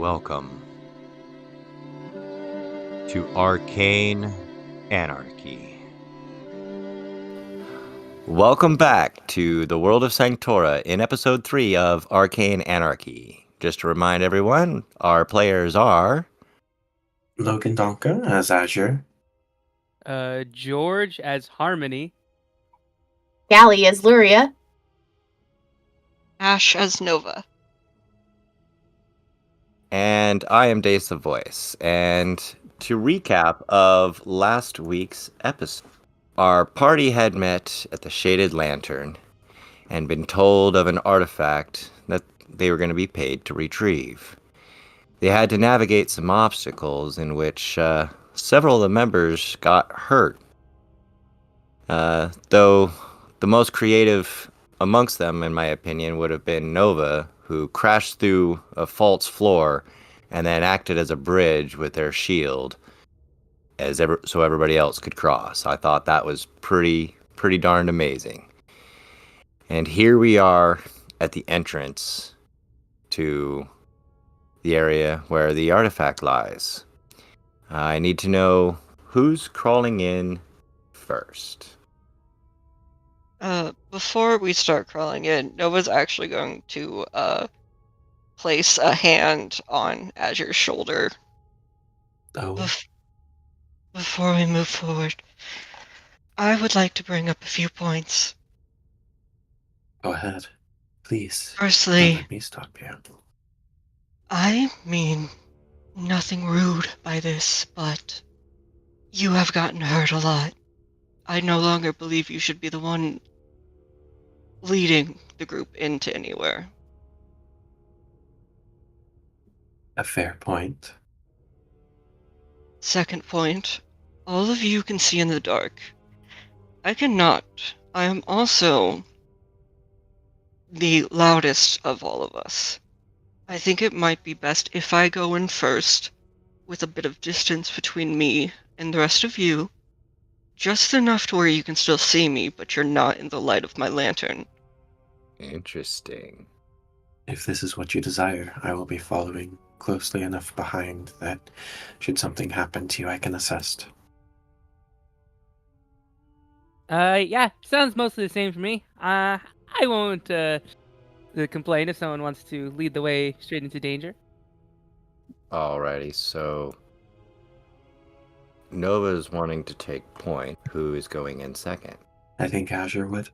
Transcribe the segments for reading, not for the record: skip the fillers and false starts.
welcome to Arcane Anarchy. Welcome back to the world of Sanctora in episode 3 of Arcane Anarchy. Just to remind everyone, our players are Logan Donka as Azure. George as Harmony. Gally as Luria. Ash as Nova. and I am Dace the Voice. And to recap of last week's episode, our party had met at the Shaded Lantern and been told of an artifact that they were going to be paid to retrieve. They had to navigate some obstacles in which several of the members got hurt. Though the most creative amongst them, in my opinion, would have been Nova, who crashed through a false floor and then acted as a bridge with their shield so everybody else could cross. I thought that was pretty darned amazing. And here we are at the entrance to the area where the artifact lies. I need to know who's crawling in first. Before we start crawling in, Nova's actually going to place a hand on Azure's shoulder. Oh, Before we move forward, I would like to bring up a few points. go ahead. Please. Don't Firstly, let me stop you. I mean nothing rude by this, but you have gotten hurt a lot. I no longer believe you should be the one leading the group into anywhere. A fair point. Second point, all of you can see in the dark. I cannot. I am also the loudest of all of us. I think it might be best if I go in first, with a bit of distance between me and the rest of you, just enough to where you can still see me, but you're not in the light of my lantern. Interesting. If this is what you desire, I will be following closely enough behind that should something happen to you, I can assist. Yeah, sounds mostly the same for me. I won't complain if someone wants to lead the way straight into danger. Alrighty, so Nova's wanting to take point. Who is going in second? I think Azure would,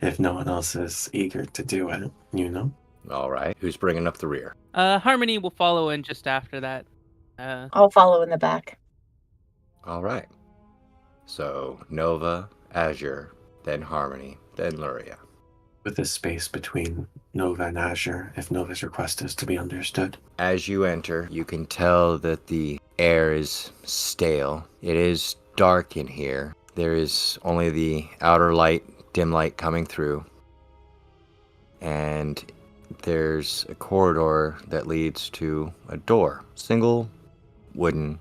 if no one else is eager to do it, you know? Alright, who's bringing up the rear? Harmony will follow in just after that. I'll follow in the back. Alright. So, Nova, Azure, then Harmony, then Luria. With this space between Nova and Azure, if Nova's request is to be understood. As you enter, you can tell that the air is stale. It is dark in here. There is only the outer light, dim light coming through. And there's a corridor that leads to a door. Single wooden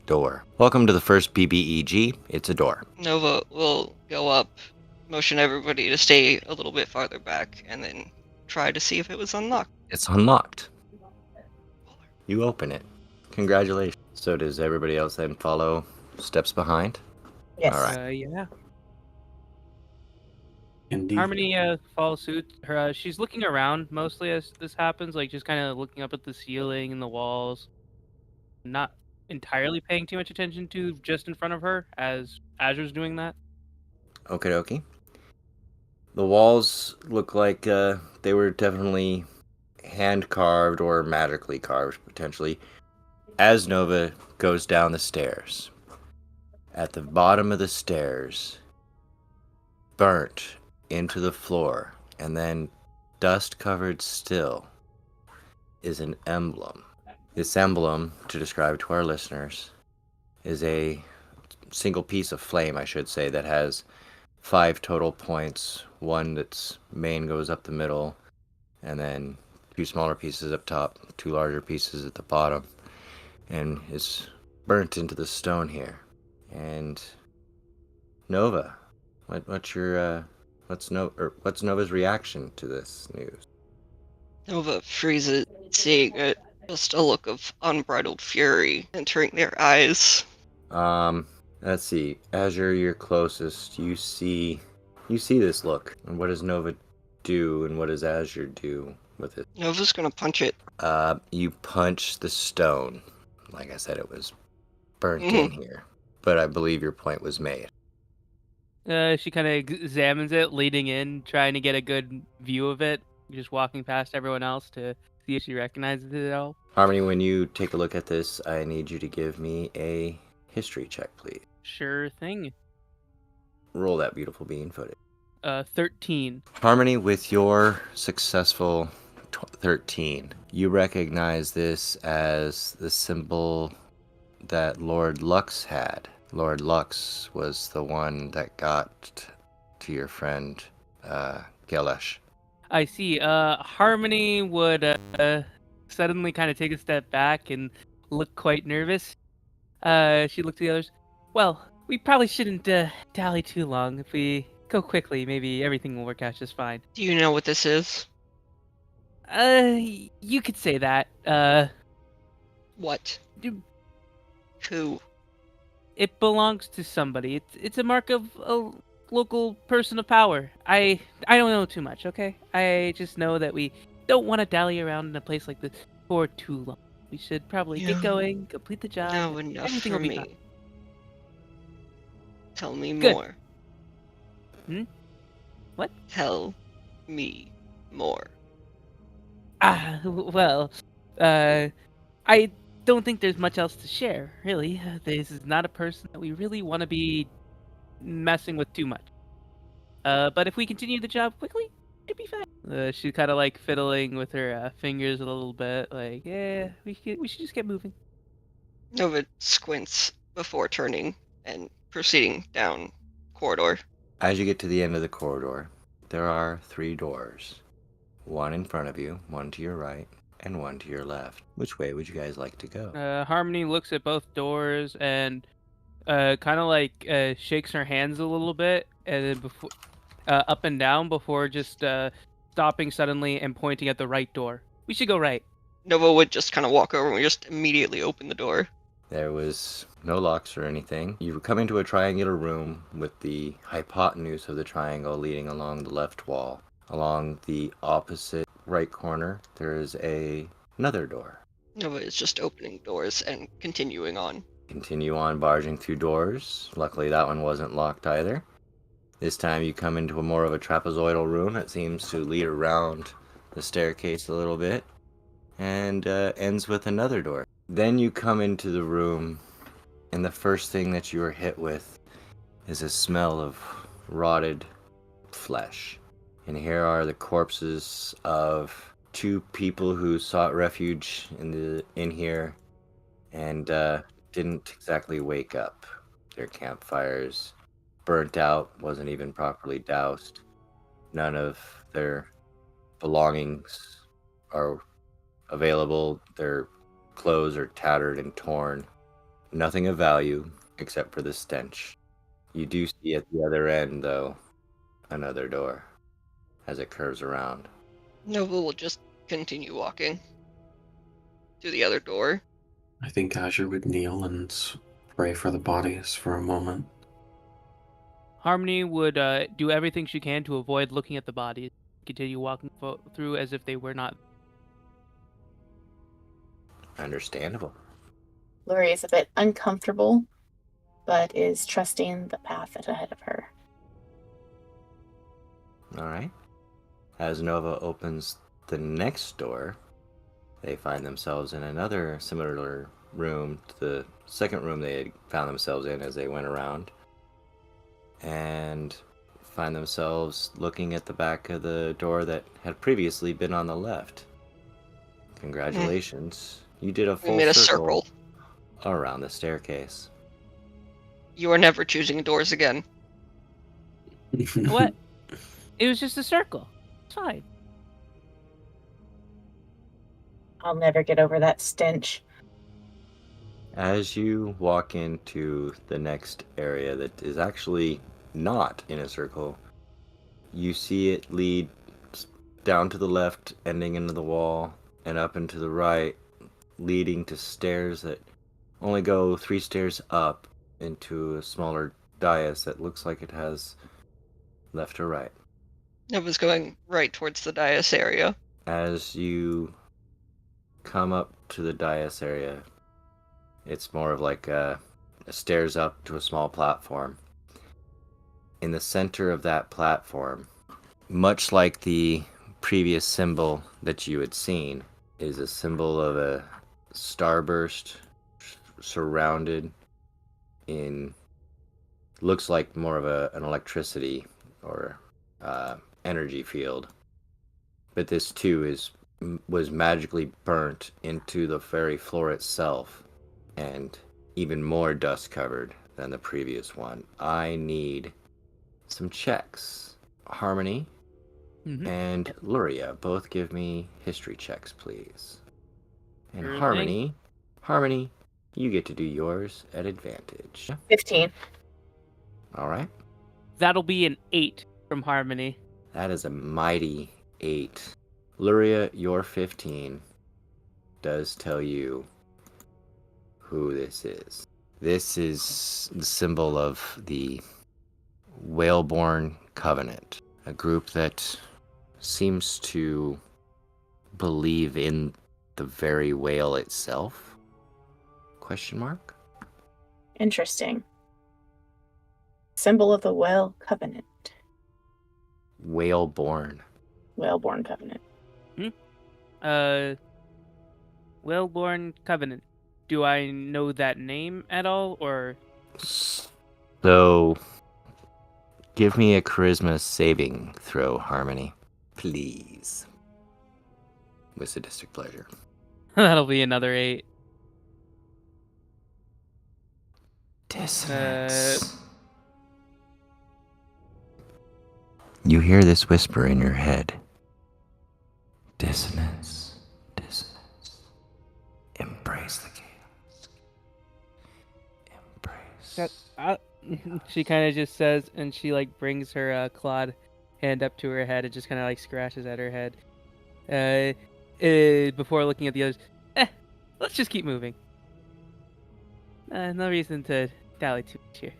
door. Welcome to the first BBEG. It's a door. Nova will go up, motion everybody to stay a little bit farther back, and then try to see if it was unlocked. It's unlocked. You open it. Congratulations. So does everybody else then follow steps behind? Yes. All right. Yeah. Indeed. Harmony follows suit. She's looking around mostly as this happens, like just kind of looking up at the ceiling and the walls, not entirely paying too much attention to just in front of her as Azure's doing that. Okie dokie. The walls look like they were definitely hand carved or magically carved, potentially. As Nova goes down the stairs, at the bottom of the stairs, burnt into the floor, and then dust covered still, is an emblem. This emblem, to describe to our listeners, is a single piece of flame, I should say, that has 5 total points. One that's main goes up the middle, and then 2 smaller pieces up top, 2 larger pieces at the bottom, and is burnt into the stone here. And Nova, what's Nova's reaction to this news? Nova freezes, seeing it, Just a look of unbridled fury entering their eyes. Let's see. Azure, you're closest. You see this look. And what does Nova do, and what does Azure do with it? Nova's gonna punch it. You punch the stone. Like I said, it was burnt Mhm. in here. But I believe your point was made. She kind of examines it, leading in, trying to get a good view of it, just walking past everyone else to see if she recognizes it at all. Harmony, when you take a look at this, I need you to give me a history check, please. Sure thing. Roll that beautiful bean footage. 13. Harmony, with your successful 13, you recognize this as the symbol that Lord Lux had. Lord Lux was the one that got to your friend, Gelesh. I see. Harmony would suddenly kind of take a step back and look quite nervous. She looked at the others. Well, we probably shouldn't dally too long. If we go quickly, maybe everything will work out just fine. Do you know what this is? You could say that. What? Do- Who? It belongs to somebody. It's a mark of a local person of power. I don't know too much, okay? I just know that we don't want to dally around in a place like this for too long. We should probably get You going, complete the job. know enough everything for will be me. fine. Tell me Good. more. What? Tell me more. Well, I don't think there's much else to share, really. This is not a person that we really want to be messing with too much. But if we continue the job quickly, it'd be fine. She's kind of like fiddling with her fingers a little bit, like, yeah, we should just get moving. Nova squints before turning and proceeding down corridor. As you get to the end of the corridor, there are 3 doors. One in front of you, one to your right, and one to your left. Which way would you guys like to go? Harmony looks at both doors and kind of like shakes her hands a little bit, and then before up and down before just stopping suddenly and pointing at the right door. We should go right. Nova would just kind of walk over and just immediately open the door. There was no locks or anything. You come into a triangular room with the hypotenuse of the triangle leading along the left wall. Along the opposite right corner, there is another door. Nova is just opening doors and continuing on. Continue on barging through doors. Luckily, that one wasn't locked either. This time you come into more of a trapezoidal room that seems to lead around the staircase a little bit and ends with another door. Then you come into the room, and the first thing that you are hit with is a smell of rotted flesh. And here are the corpses of 2 people who sought refuge in here and didn't exactly wake up. Their campfires burnt out, wasn't even properly doused. None of their belongings are available. Their clothes are tattered and torn. Nothing of value except for the stench. You do see at the other end, though, another door as it curves around. Nova will just continue walking to the other door. I think Azure would kneel and pray for the bodies for a moment. Harmony would do everything she can to avoid looking at the bodies. Continue walking through as if they were not. Understandable. Luria is a bit uncomfortable, but is trusting the path ahead of her. All right. As Nova opens the next door, they find themselves in another similar room to the second room they had found themselves in as they went around, and find themselves looking at the back of the door that had previously been on the left. Congratulations. You did a We full made a circle circle. around the staircase. You are never choosing doors again. What? It was just a circle. It's fine. I'll never get over that stench. As you walk into the next area that is actually not in a circle, you see it lead down to the left, ending into the wall, and up and to the right, leading to stairs that only go 3 stairs up into a smaller dais that looks like it has left or right. Nova's going right towards the dais area. As you come up to the dais area, it's more of like a stairs up to a small platform. In the center of that platform, much like the previous symbol that you had seen, is a symbol of a starburst surrounded in, looks like more of an electricity or energy field. But this too was magically burnt into the very floor itself, and even more dust covered than the previous one. I need some checks. Harmony and Luria, both give me history checks, please. And Sure Harmony, you get to do yours at advantage. 15. All right. That'll be an 8 from Harmony. That is a mighty 8. Luria, your 15 does tell you who this is. This is the symbol of the Whaleborn Covenant, a group that seems to believe in the very whale itself? Question mark? Interesting. Symbol of the Whale Covenant. Whaleborn. Whaleborn Covenant. Wellborn Covenant. Do I know that name at all, or? So, give me a charisma saving throw, Harmony. Please. With sadistic pleasure. That'll be another 8. Dissonance. You hear this whisper in your head. Dissonance. Dissonance. Embrace the chaos. Embrace. She kind of just says, and she like brings her clawed hand up to her head and just kind of like scratches at her head. Before looking at the others, let's just keep moving. No reason to dally too much here.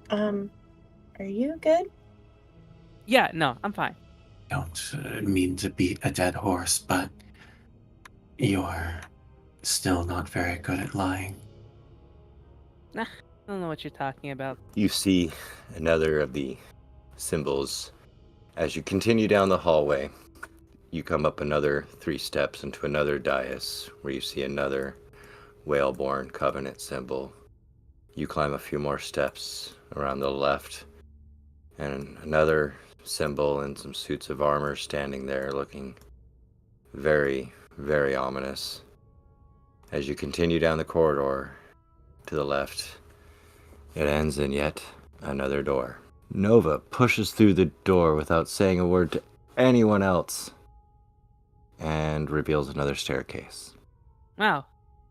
Are you good? Yeah, no, I'm fine. Don't mean to beat a dead horse, but you're still not very good at lying. I don't know what you're talking about. You see another of the symbols. As you continue down the hallway, you come up another 3 steps into another dais where you see another Whaleborn Covenant symbol. You climb a few more steps around the left, and another symbol and some suits of armor standing there looking very, very ominous. As you continue down the corridor to the left, it ends in yet another door. Nova pushes through the door without saying a word to anyone else and reveals another staircase. Wow,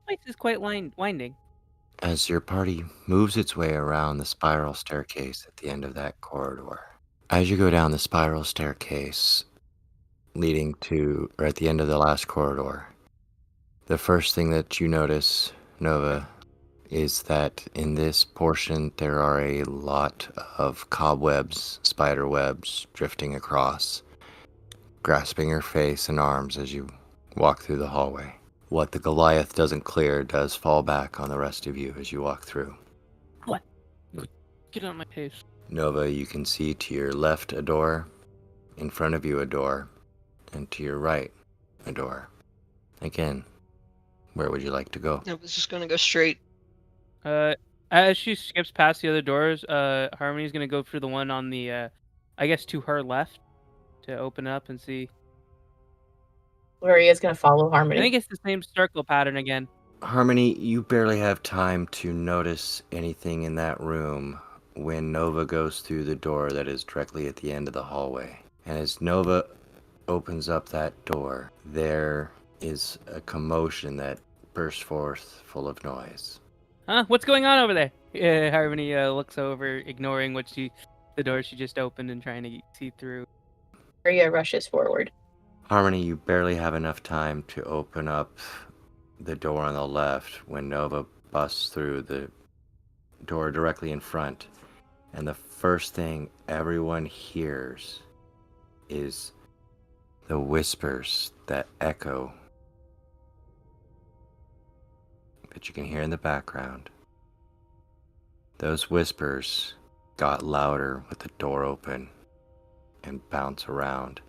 place is quite winding. As your party moves its way around the spiral staircase at the end of that corridor, as you go down the spiral staircase leading to, or at the end of the last corridor, the first thing that you notice, Nova, is that in this portion there are a lot of cobwebs, spider webs drifting across, grasping your face and arms as you walk through the hallway. What the Goliath doesn't clear does fall back on the rest of you as you walk through. What? Get out of my face. Nova, you can see to your left a door, in front of you a door, and to your right a door. Again, where would you like to go? I was just gonna go straight. As she skips past the other doors, Harmony's gonna go through the one on the, I guess to her left, to open up and see. Luria's gonna follow I Harmony. think it's the same circle pattern again. Harmony, you barely have time to notice anything in that room when Nova goes through the door that is directly at the end of the hallway. And as Nova opens up that door, there is a commotion that bursts forth full of noise. Huh? What's going on over there? Harmony looks over, ignoring the door she just opened and trying to see through. Luria rushes forward. Harmony, you barely have enough time to open up the door on the left when Nova busts through the door directly in front. And the first thing everyone hears is the whispers that echo that you can hear in the background. Those whispers got louder with the door open and bounce around.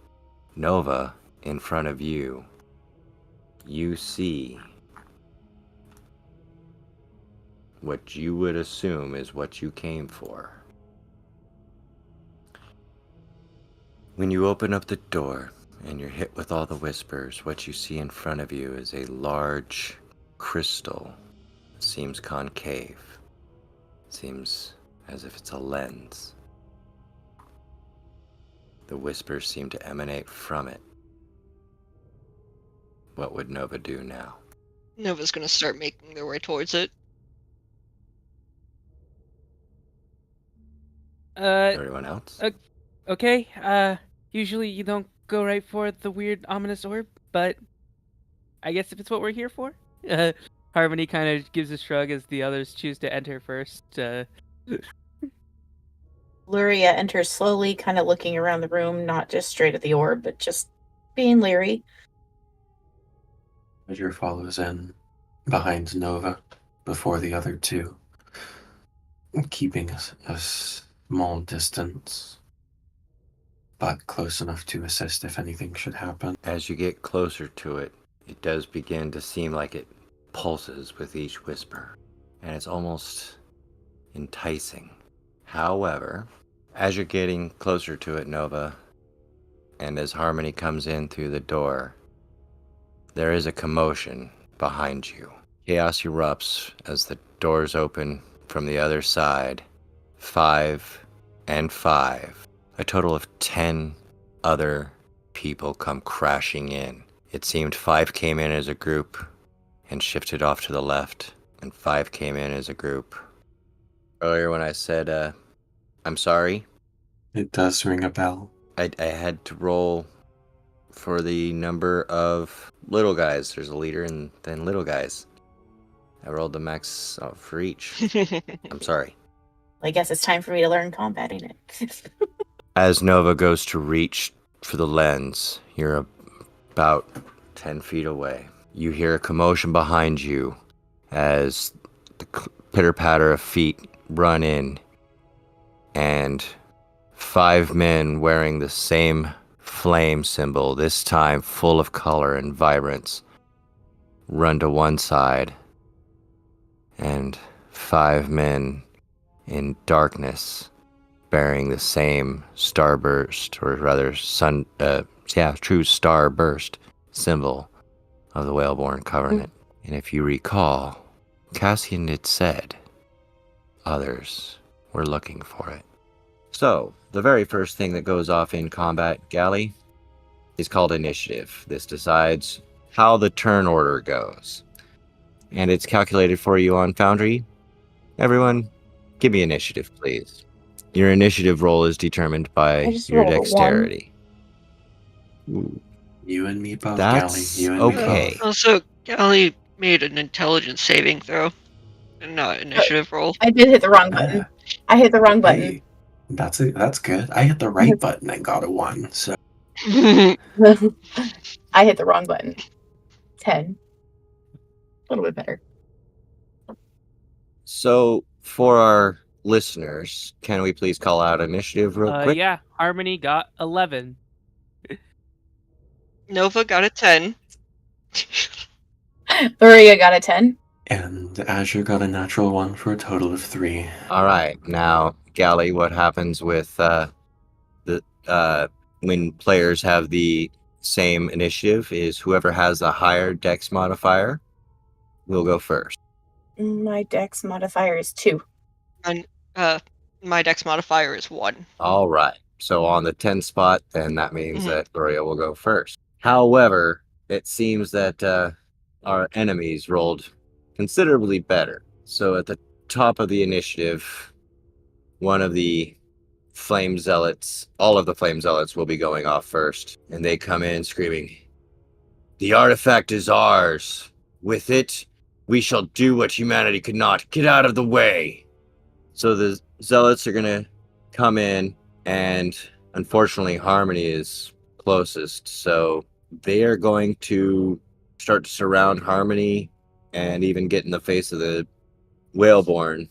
Nova, in front of you, you see what you would assume is what you came for. When you open up the door and you're hit with all the whispers, what you see in front of you is a large crystal. It seems concave. It seems as if it's a lens. The whispers seem to emanate from it. What would Nova do now? Nova's gonna start making their way towards it. Everyone else? Okay. Usually you don't go right for the weird ominous orb, but I guess if it's what we're here for. Harmony kind of gives a shrug as the others choose to enter first. Luria enters slowly, kind of looking around the room, not just straight at the orb, but just being leery. Roger follows in behind Nova before the other two, keeping a small distance, but close enough to assist if anything should happen. As you get closer to it, it does begin to seem like it pulses with each whisper, and it's almost enticing. However, as you're getting closer to it, Nova, and as Harmony comes in through the door, there is a commotion behind you. Chaos erupts as the doors open from the other side. 5 and 5. A total of 10 other people come crashing in. It seemed 5 came in as a group and shifted off to the left, and 5 came in as a group. Earlier when I said, I'm sorry, It does ring a bell. I had to roll for the number of little guys. There's a leader and then little guys. I rolled the max for each. I'm sorry. I guess it's time for me to learn combat, ain't it? As Nova goes to reach for the lens, you're about 10 feet away. You hear a commotion behind you as the pitter-patter of feet run in, and 5 men wearing the same flame symbol, this time full of color and vibrance, run to one side, and 5 men in darkness bearing the same starburst, or rather true starburst symbol of the Whaleborn Covenant. And if you recall, Cassian had said others were looking for it. So, the very first thing that goes off in combat, Galley, is called initiative. This decides how the turn order goes. And it's calculated for you on Foundry. Everyone, give me initiative, please. Your initiative roll is determined by your rolled a 1. dexterity. Ooh. You and me both, That's Gally. You and okay. me both. Also, Gally made an intelligence saving throw, and not initiative roll. I did hit the wrong button. I hit the wrong button. Hey, that's good. I hit the right button and got a 1, so I hit the wrong button. 10. A little bit better. So, for our listeners, can we please call out initiative real quick? Yeah, Harmony got 11. Nova got a 10. Luria got a 10. and Azure got a natural 1 for a total of 3. All right. Now, Gally, what happens with when players have the same initiative is whoever has the higher dex modifier will go first. My dex modifier is 2. And my dex modifier is 1. All right. So on the 10 spot, then that means that Gloria will go first. However, it seems that our enemies rolled considerably better. So at the top of the initiative, one of the flame zealots, all of the flame zealots will be going off first. And they come in screaming, "The artifact is ours. With it, we shall do what humanity could not. Get out of the way. So the zealots are going to come in, and unfortunately, Harmony is closest. So they are going to start to surround Harmony and even get in the face of the Whaleborn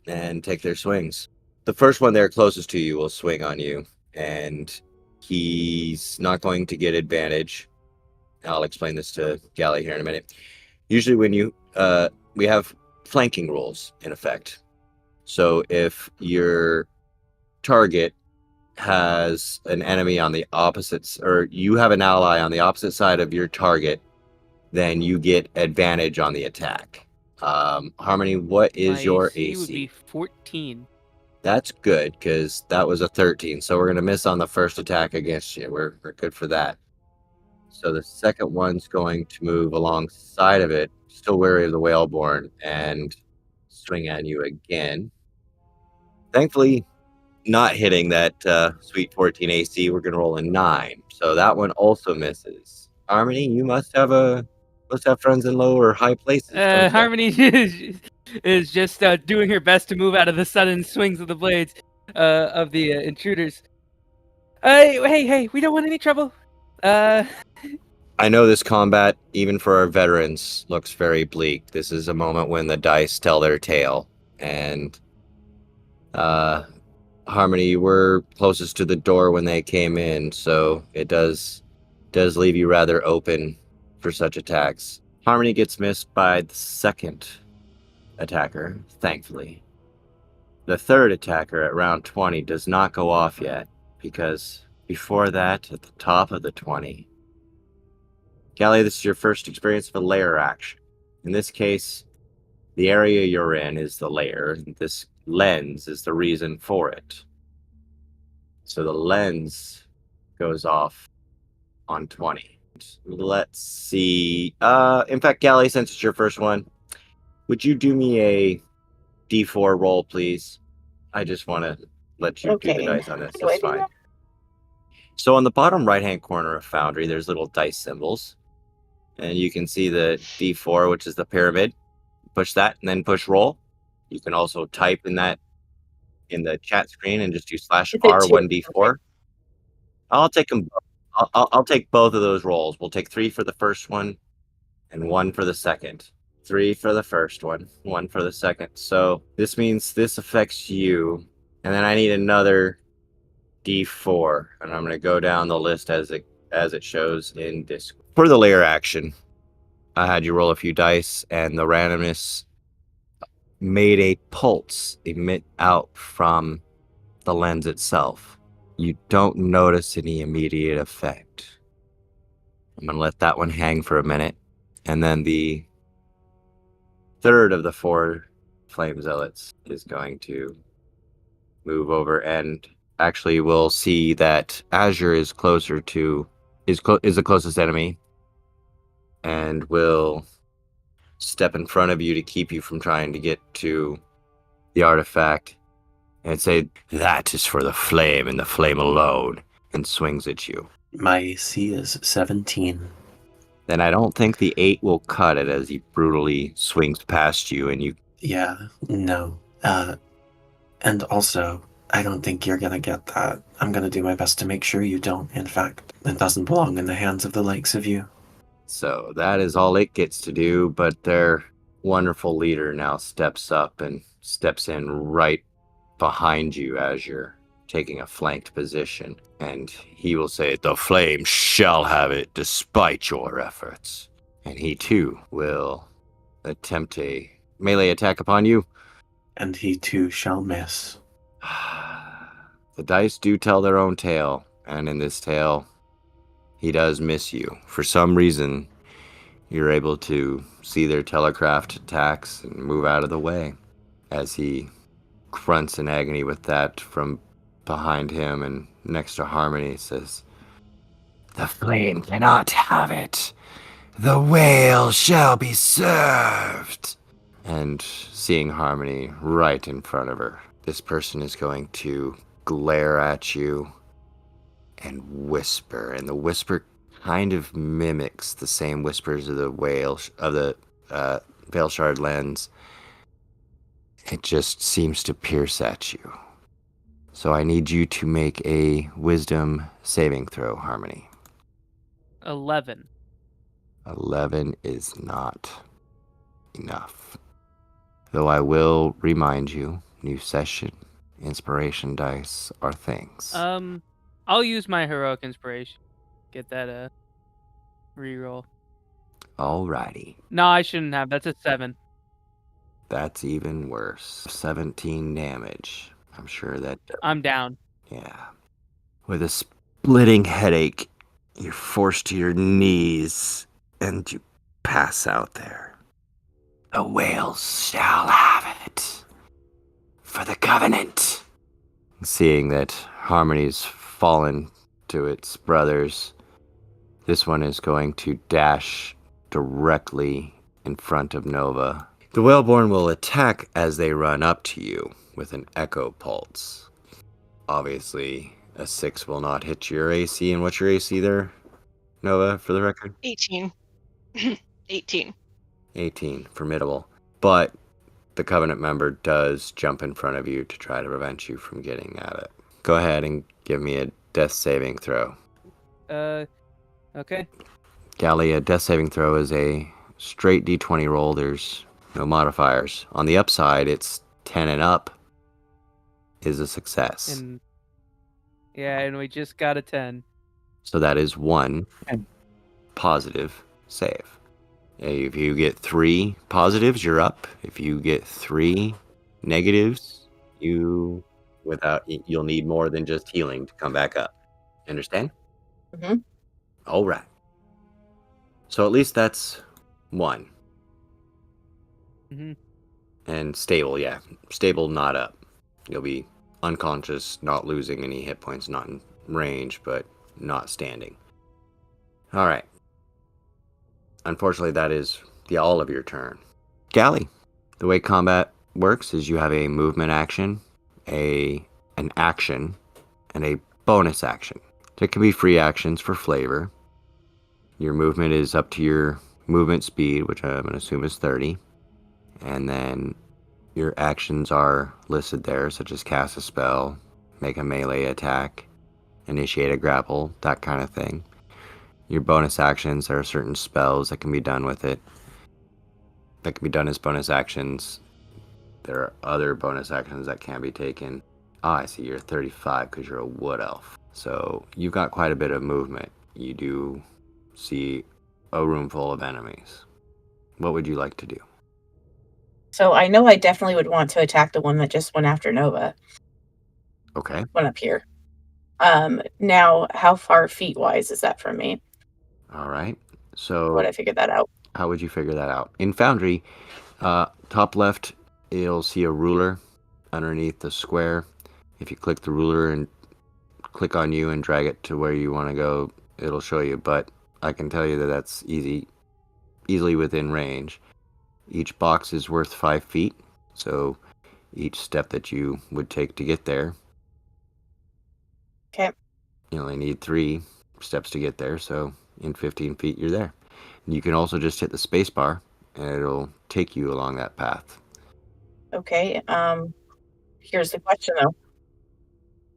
and take their swings. The first one there closest to you will swing on you, and he's not going to get advantage. I'll explain this to Gally here in a minute. Usually when we have flanking rules in effect. So if your target has an enemy on the opposite, or you have an ally on the opposite side of your target, then you get advantage on the attack. Harmony, what is My your AC AC? would be 14. That's good, because that was a 13. So we're going to miss on the first attack against you. We're good for that. So the second one's going to move alongside of it, still wary of the Whaleborn, and swing at you again. Thankfully, not hitting that sweet 14 AC. We're going to roll a 9. So that one also misses. Harmony, you must have friends in low or high places. don't you? Harmony is just doing her best to move out of the sudden swings of the blades of the intruders. Hey, we don't want any trouble. I know this combat, even for our veterans, looks very bleak. This is a moment when the dice tell their tale. And Harmony, you were closest to the door when they came in, so it does leave you rather open for such attacks. Harmony gets missed by the second attacker, thankfully. The third attacker at round 20 does not go off yet, because before that, at the top of the 20, Gally, this is your first experience of a lair action. In this case, the area you're in is the lair. This lens is the reason for it. So the lens goes off on 20. Let's see. In fact, Gally, since it's your first one, would you do me a D4 roll, please? I just want to let you do the dice on this. How do I That's do fine. that? So on the bottom right-hand corner of Foundry, there's little dice symbols. And you can see the D4, which is the pyramid. Push that and then push roll. You can also type in that in the chat screen and just do Is it /R1D4. I'll take them. I'll take both of those rolls. We'll take 3 for the first one and 1 for the second. 3 for the first one, 1 for the second. So this means this affects you. And then I need another D4. And I'm going to go down the list as it shows in Discord. For the layer action, I had you roll a few dice, and the randomness made a pulse emit out from the lens itself. You don't notice any immediate effect. I'm going to let that one hang for a minute. And then the third of the 4 flame zealots is going to move over, and actually we'll see that Azure is the closest enemy, and will step in front of you to keep you from trying to get to the artifact, and say, "That is for the flame and the flame alone," and swings at you. My AC is 17. Then I don't think the 8 will cut it, as he brutally swings past you, and you... Yeah, no. And also, I don't think you're gonna get that. I'm gonna do my best to make sure you don't, in fact. It doesn't belong in the hands of the likes of you. So that is all it gets to do, but their wonderful leader now steps up and steps in right behind you as you're taking a flanked position. And he will say, "The flame shall have it despite your efforts." And he too will attempt a melee attack upon you. And he too shall miss. The dice do tell their own tale, and in this tale, he does miss you. For some reason, you're able to see their telegraphed attacks and move out of the way as he grunts in agony with that from behind him, and next to Harmony says, "The flame cannot have it. The whale shall be served." And seeing Harmony right in front of her, this person is going to glare at you and whisper, and the whisper kind of mimics the same whispers of the Veil Shard lens. It just seems to pierce at you. So I need you to make a wisdom saving throw, Harmony. 11. 11 is not enough. Though I will remind you, new session, inspiration dice are things. I'll use my heroic inspiration. Get that reroll. Alrighty. No, I shouldn't have. That's a 7. That's even worse. 17 damage. I'm sure that... I'm down. Yeah. With a splitting headache, you're forced to your knees and you pass out there. The whales shall have it. For the Covenant. Seeing that Harmony's fallen to its brothers, this one is going to dash directly in front of Nova. The Whaleborn will attack as they run up to you with an echo pulse. Obviously, a 6 will not hit your AC. And what's your AC there, Nova, for the record? 18. 18. 18. Formidable. But the Covenant member does jump in front of you to try to prevent you from getting at it. Go ahead and give me a death saving throw. Okay. Gally, a death saving throw is a straight d20 roll. There's no modifiers. On the upside, it's 10 and up is a success. And we just got a 10. So that is 1 positive save. If you get 3 positives, you're up. If you get 3 negatives, you'll need more than just healing to come back up. Understand? Mm-hmm. All right. So at least that's 1. Mm-hmm. And stable, yeah. Stable, not up. You'll be unconscious, not losing any hit points, not in range, but not standing. All right. Unfortunately, that is the all of your turn. Gally, the way combat works is you have a movement action, an action, and a bonus action. There can be free actions for flavor. Your movement is up to your movement speed, which I'm going to assume is 30. And then your actions are listed there, such as cast a spell, make a melee attack, initiate a grapple, that kind of thing. Your bonus actions, there are certain spells that can be done with it. That can be done as bonus actions. There are other bonus actions that can be taken. I see, you're 35 because you're a wood elf. So you've got quite a bit of movement. You do see a room full of enemies. What would you like to do? So I know I definitely would want to attack the one that just went after Nova. Okay. Went up here. Now, how far feet-wise is that from me? All right. So Would I figure that out? how would you figure that out? In Foundry, top left, you'll see a ruler underneath the square. If you click the ruler and click on you and drag it to where you want to go, it'll show you. But I can tell you that that's easily within range. Each box is worth 5 feet, so each step that you would take to get there. Okay. You only need 3 steps to get there, so in 15 feet you're there. You can also just hit the space bar and it'll take you along that path. Okay. Here's the question, though.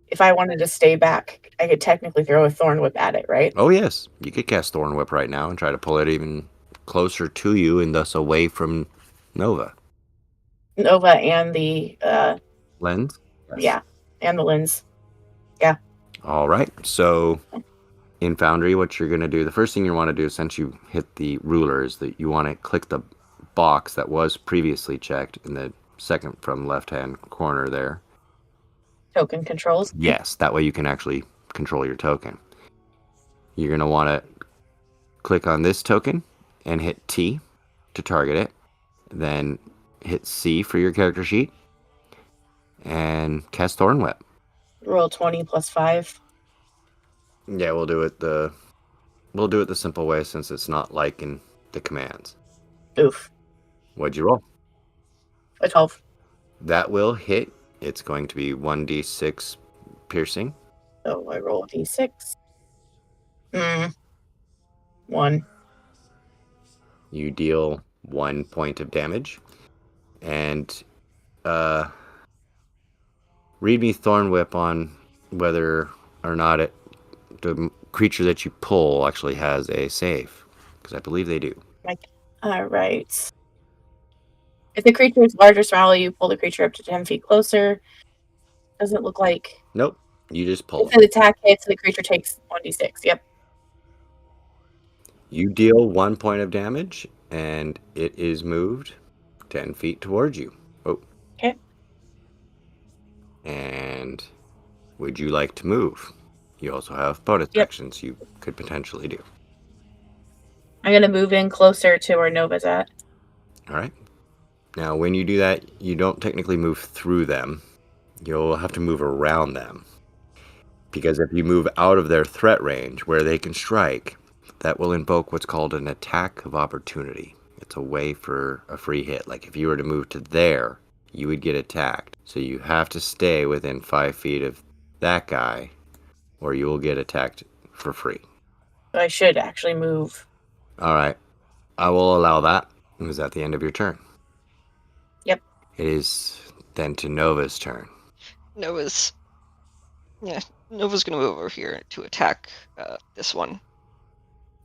If I wanted to stay back, I could technically throw a thorn whip at it, right? Oh yes, you could cast Thorn Whip right now and try to pull it even closer to you and thus away from Nova. Nova and the Lens? yeah, and the lens. All right, so in Foundry, what you're going to do, the first thing you want to do since you hit the ruler is that you want to click the box that was previously checked in the second from left-hand corner there. Token controls. Yes, that way you can actually control your token. You're going to want to click on this token and hit T to target it. Then hit C for your character sheet and cast Thorn Whip. Roll 20 plus 5. Yeah, we'll do it the simple way since it's not like in the commands. Oof. What'd you roll? A 12. That will hit. It's going to be 1d6 piercing. So I roll a d6. 1. You deal 1 point of damage. And read me Thorn Whip on whether or not the creature that you pull actually has a save. Because I believe they do. All right. If the creature is large or small, you pull the creature up to 10 feet closer. Doesn't look like. Nope. You just pull If them. an attack hits, the creature takes 1d6. Yep. You deal 1 point of damage, and it is moved 10 feet towards you. Oh. Okay. And would you like to move? You also have bonus Yep. actions you could potentially do. I'm going to move in closer to where Nova's at. All right. Now, when you do that, you don't technically move through them. You'll have to move around them. Because if you move out of their threat range where they can strike, that will invoke what's called an attack of opportunity. It's a way for a free hit. Like if you were to move to there, you would get attacked. So you have to stay within 5 feet of that guy, or you will get attacked for free. So I should actually move. All right. I will allow that. It was at the end of your turn. Yep. It is then to Nova's turn. Nova's going to move over here to attack this one.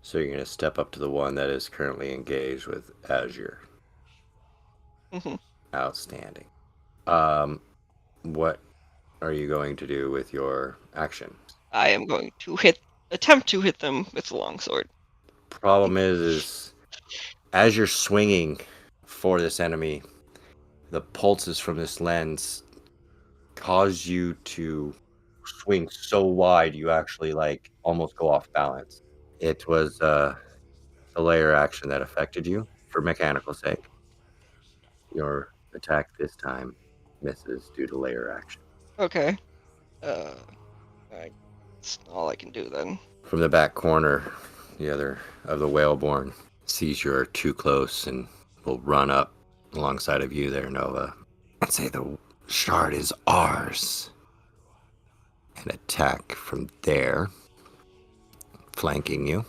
So you're going to step up to the one that is currently engaged with Azure. Mm-hmm. Outstanding. What are you going to do with your action? I am going to attempt to hit them with the longsword. Problem is as you're swinging for this enemy, the pulses from this lens cause you to swing so wide you actually like almost go off balance. It was a layer action that affected you for mechanical sake. Your attack this time misses due to layer action. Okay. That's all I can do then. From the back corner, the other of the Whaleborn sees you're too close and will run up alongside of you there, Nova, and say the shard is ours. And attack from there, flanking you.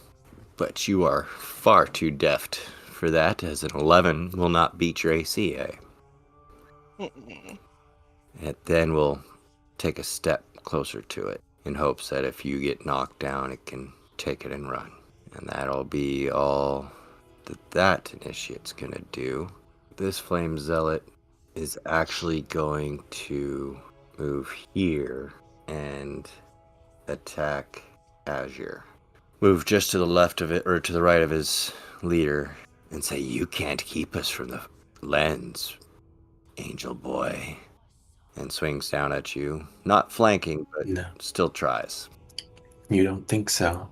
But you are far too deft for that, as an 11 will not beat your AC, eh? Mm-mm. It then will take a step closer to it, in hopes that if you get knocked down, it can take it and run. And that'll be all that initiate's gonna do. This Flame Zealot is actually going to move here and attack Azure. Move just to the left of it, or to the right of his leader, and say, "You can't keep us from the lens, Angel Boy." And swings down at you. Not flanking, but No. still tries. You don't think so?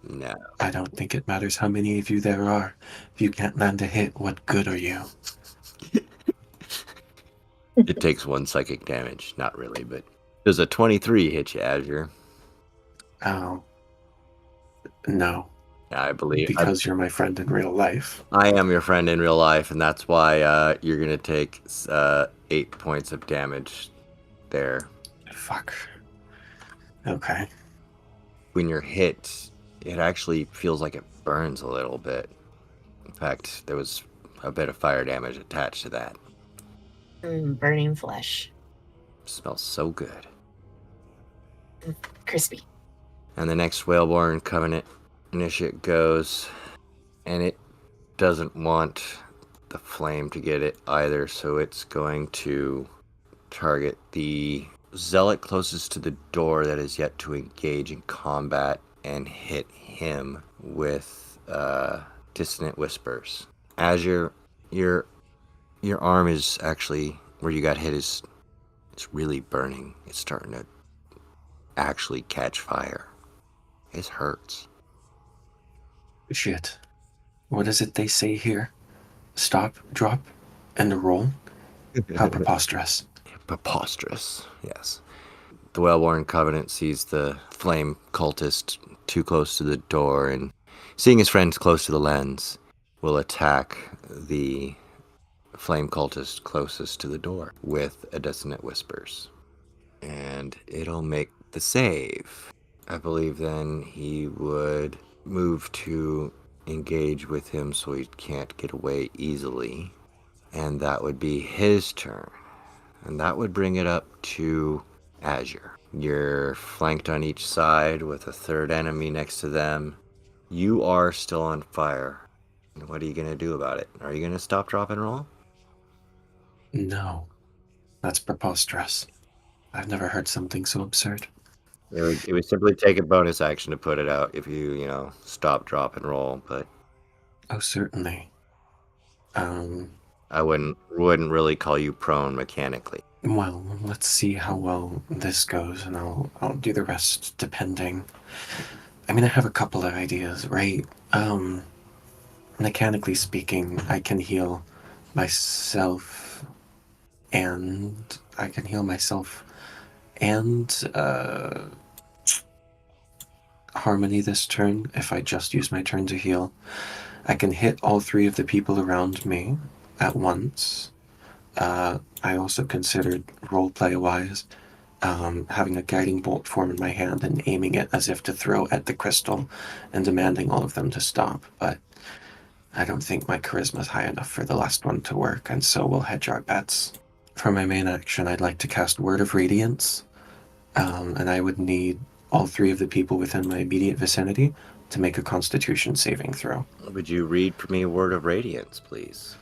No. I don't think it matters how many of you there are. If you can't land a hit, what good are you? It takes 1 psychic damage. Not really, but does a 23 hit you, Azure? Oh. No. I believe. Because you're my friend in real life. I am your friend in real life, and that's why you're going to take 8 points of damage there. Fuck. Okay. When you're hit, it actually feels like it burns a little bit. In fact, there was a bit of fire damage attached to that. Burning flesh. Smells so good. Crispy. And the next Whaleborn Covenant initiate goes, and it doesn't want the flame to get it either, so it's going to target the zealot closest to the door that is yet to engage in combat and hit him with Dissonant Whispers. Azure, your arm is actually, where you got hit, it's really burning. It's starting to actually catch fire. It hurts. Shit. What is it they say here? Stop, drop, and roll? How preposterous. Preposterous, yes. The Whaleborn Covenant sees the flame cultist too close to the door, and seeing his friends close to the lens, will attack the flame cultist closest to the door with a Dissonant Whispers. And it'll make the save. I believe then he would move to engage with him so he can't get away easily. And that would be his turn. And that would bring it up to Azure. You're flanked on each side with a third enemy next to them. You are still on fire. What are you going to do about it? Are you going to stop, drop, and roll? No. That's preposterous. I've never heard something so absurd. It would simply take a bonus action to put it out if you stop, drop, and roll, but Oh, certainly. I wouldn't really call you prone mechanically. Well, let's see how well this goes, and I'll do the rest depending. I mean, I have a couple of ideas, right? Mechanically speaking, I can heal myself, and I can heal myself and Harmony this turn if I just use my turn to heal. I can hit all three of the people around me at once. I also considered roleplay-wise having a guiding bolt form in my hand and aiming it as if to throw at the crystal and demanding all of them to stop, but I don't think my charisma is high enough for the last one to work, and so we'll hedge our bets. For my main action, I'd like to cast Word of Radiance, and I would need all three of the people within my immediate vicinity to make a Constitution saving throw. Would you read for me Word of Radiance, please?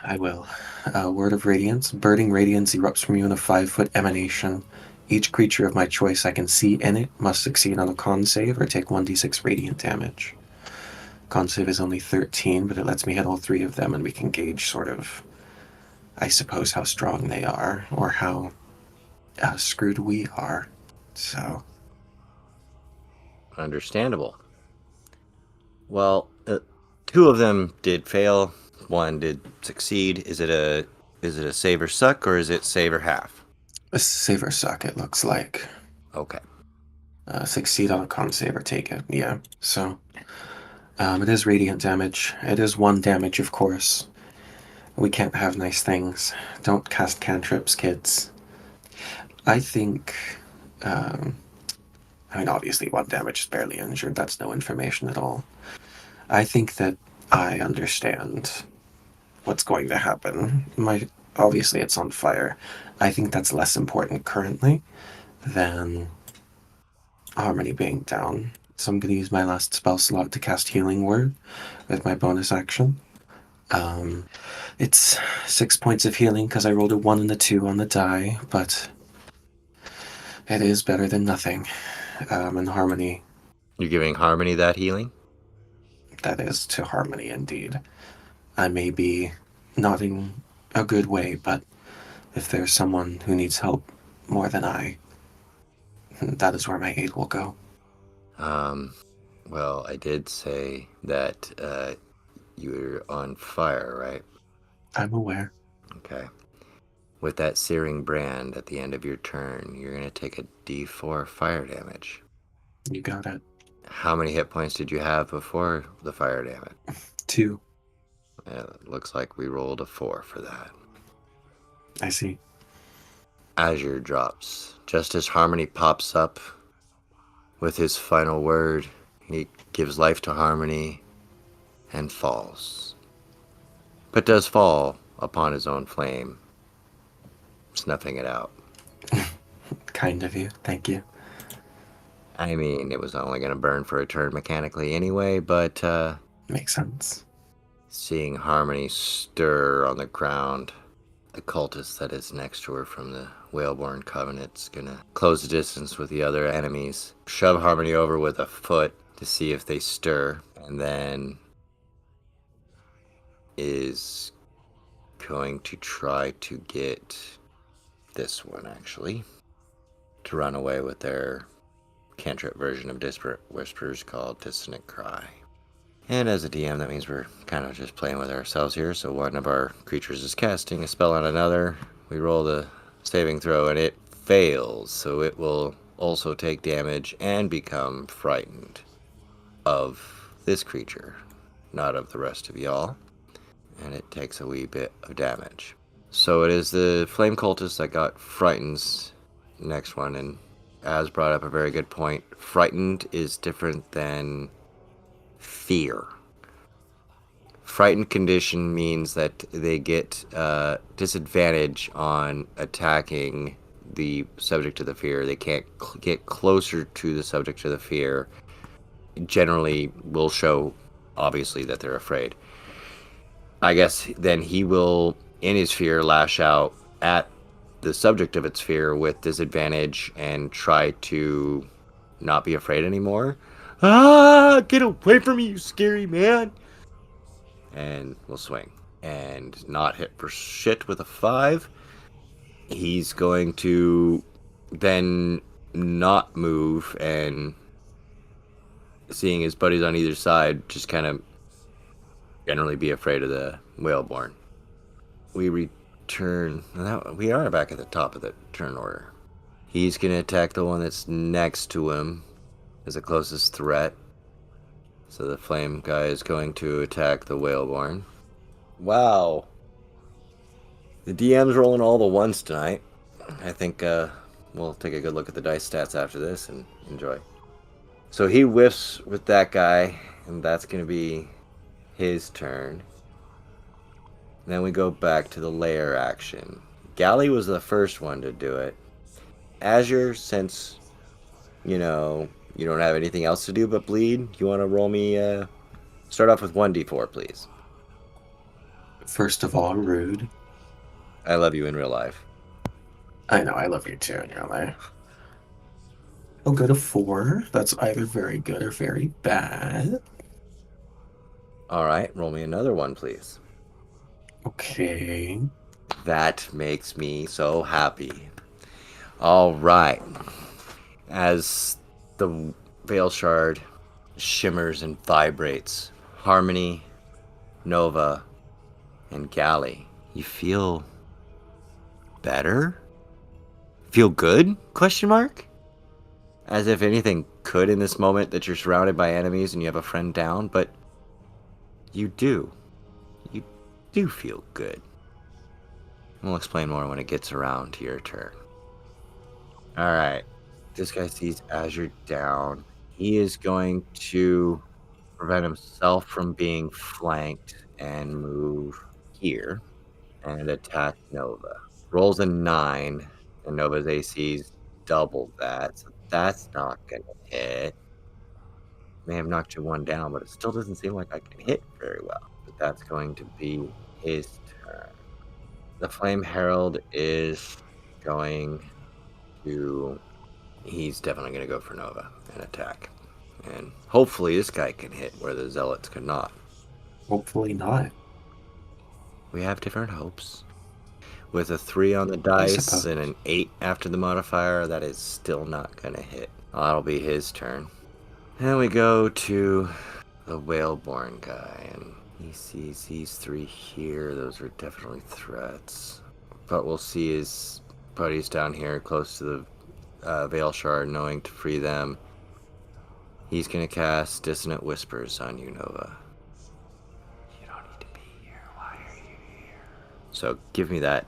I will. Word of Radiance. Burning radiance erupts from you in a 5-foot emanation. Each creature of my choice I can see in it must succeed on a con save or take 1d6 radiant damage. Con save is only 13, but it lets me hit all three of them, and we can gauge sort of, I suppose, how strong they are, or how screwed we are. So, Understandable. Well, two of them did fail. One did succeed. Is it a save or suck, or is it save or half? a save or suck, it looks like. Okay. Succeed on a con save or take it, yeah. So, it is radiant damage. It is 1 damage, of course. We can't have nice things. Don't cast cantrips, kids. I think, obviously 1 damage is barely injured. That's no information at all. I think that I understand what's going to happen. Obviously it's on fire. I think that's less important currently than Harmony being down. So I'm going to use my last spell slot to cast Healing Word with my bonus action. It's 6 points of healing because I rolled a 1 and a 2 on the die, but it is better than nothing. And Harmony, You're giving Harmony that healing? that is to Harmony indeed. I may be not in a good way, but if there's someone who needs help more than I, that is where my aid will go. Well, I did say that you're on fire, right? I'm aware. Okay. With that searing brand at the end of your turn, you're going to take a d4 fire damage. You got it. How many hit points did you have before the fire damage? 2. It looks like we rolled a 4 for that. I see. Azure drops. Just as Harmony pops up with his final word, he gives life to Harmony and falls. But does fall upon his own flame, snuffing it out. Kind of you. Thank you. I mean, it was only going to burn for a turn mechanically anyway, but Makes sense. seeing Harmony stir on the ground, the cultist that is next to her from the Whaleborn Covenant's gonna close the distance with the other enemies, shove Harmony over with a foot to see if they stir, and then is going to try to get this one, actually, to run away with their cantrip version of Disparate Whispers called Dissonant Cry. And as a DM, that means we're kind of just playing with ourselves here. So one of our creatures is casting a spell on another. We roll the saving throw and it fails. So it will also take damage and become frightened of this creature, not of the rest of y'all. And it takes a wee bit of damage. So it is the flame cultist that got frightened next one. And Az brought up a very good point. Frightened is different than fear. Frightened condition means that they get disadvantage on attacking the subject of the fear. They can't get closer to the subject of the fear. Generally will show, obviously, that they're afraid. I guess then he will, in his fear, lash out at the subject of its fear with disadvantage and try to not be afraid anymore. Ah, get away from me, you scary man! And we'll swing. And not hit for shit with a 5. He's going to then not move, and seeing his buddies on either side, just kind of generally be afraid of the whaleborn. We return. We are back at the top of the turn order. He's going to attack the one that's next to him as the closest threat. So the flame guy is going to attack the whaleborn. Wow. The DM's rolling all the ones tonight. I think we'll take a good look at the dice stats after this and enjoy. So he whiffs with that guy, and that's going to be his turn. Then we go back to the lair action. Galley was the first one to do it. Azure, since, you don't have anything else to do but bleed, you want to roll me, start off with 1d4, please. First of all, rude. I love you in real life. I know, I love you too in your life. I'll go to 4. That's either very good or very bad. Alright, roll me another one, please. Okay. That makes me so happy. Alright. As the Veil Shard shimmers and vibrates, Harmony, Nova, and Galley, you feel better? Feel good? Question mark? As if anything could in this moment that you're surrounded by enemies and you have a friend down, but you do. You do feel good. We'll explain more when it gets around to your turn. Alright. This guy sees Azure down. He is going to prevent himself from being flanked and move here and attack Nova. Rolls a 9, and Nova's AC's double that, so that's not gonna hit. May have knocked you one down, but it still doesn't seem like I can hit very well. But that's going to be his turn. The Flame Herald is going to... He's definitely going to go for Nova and attack. And hopefully this guy can hit where the Zealots could not. Hopefully not. We have different hopes. With a 3 on the dice and an 8 after the modifier, that is still not going to hit. That'll be his turn. And we go to the Whaleborn guy, and he sees these 3 here. Those are definitely threats. But we'll see his buddies down here close to the Veil Shard, knowing to free them. He's going to cast Dissonant Whispers on you, Nova. You don't need to be here. Why are you here? So give me that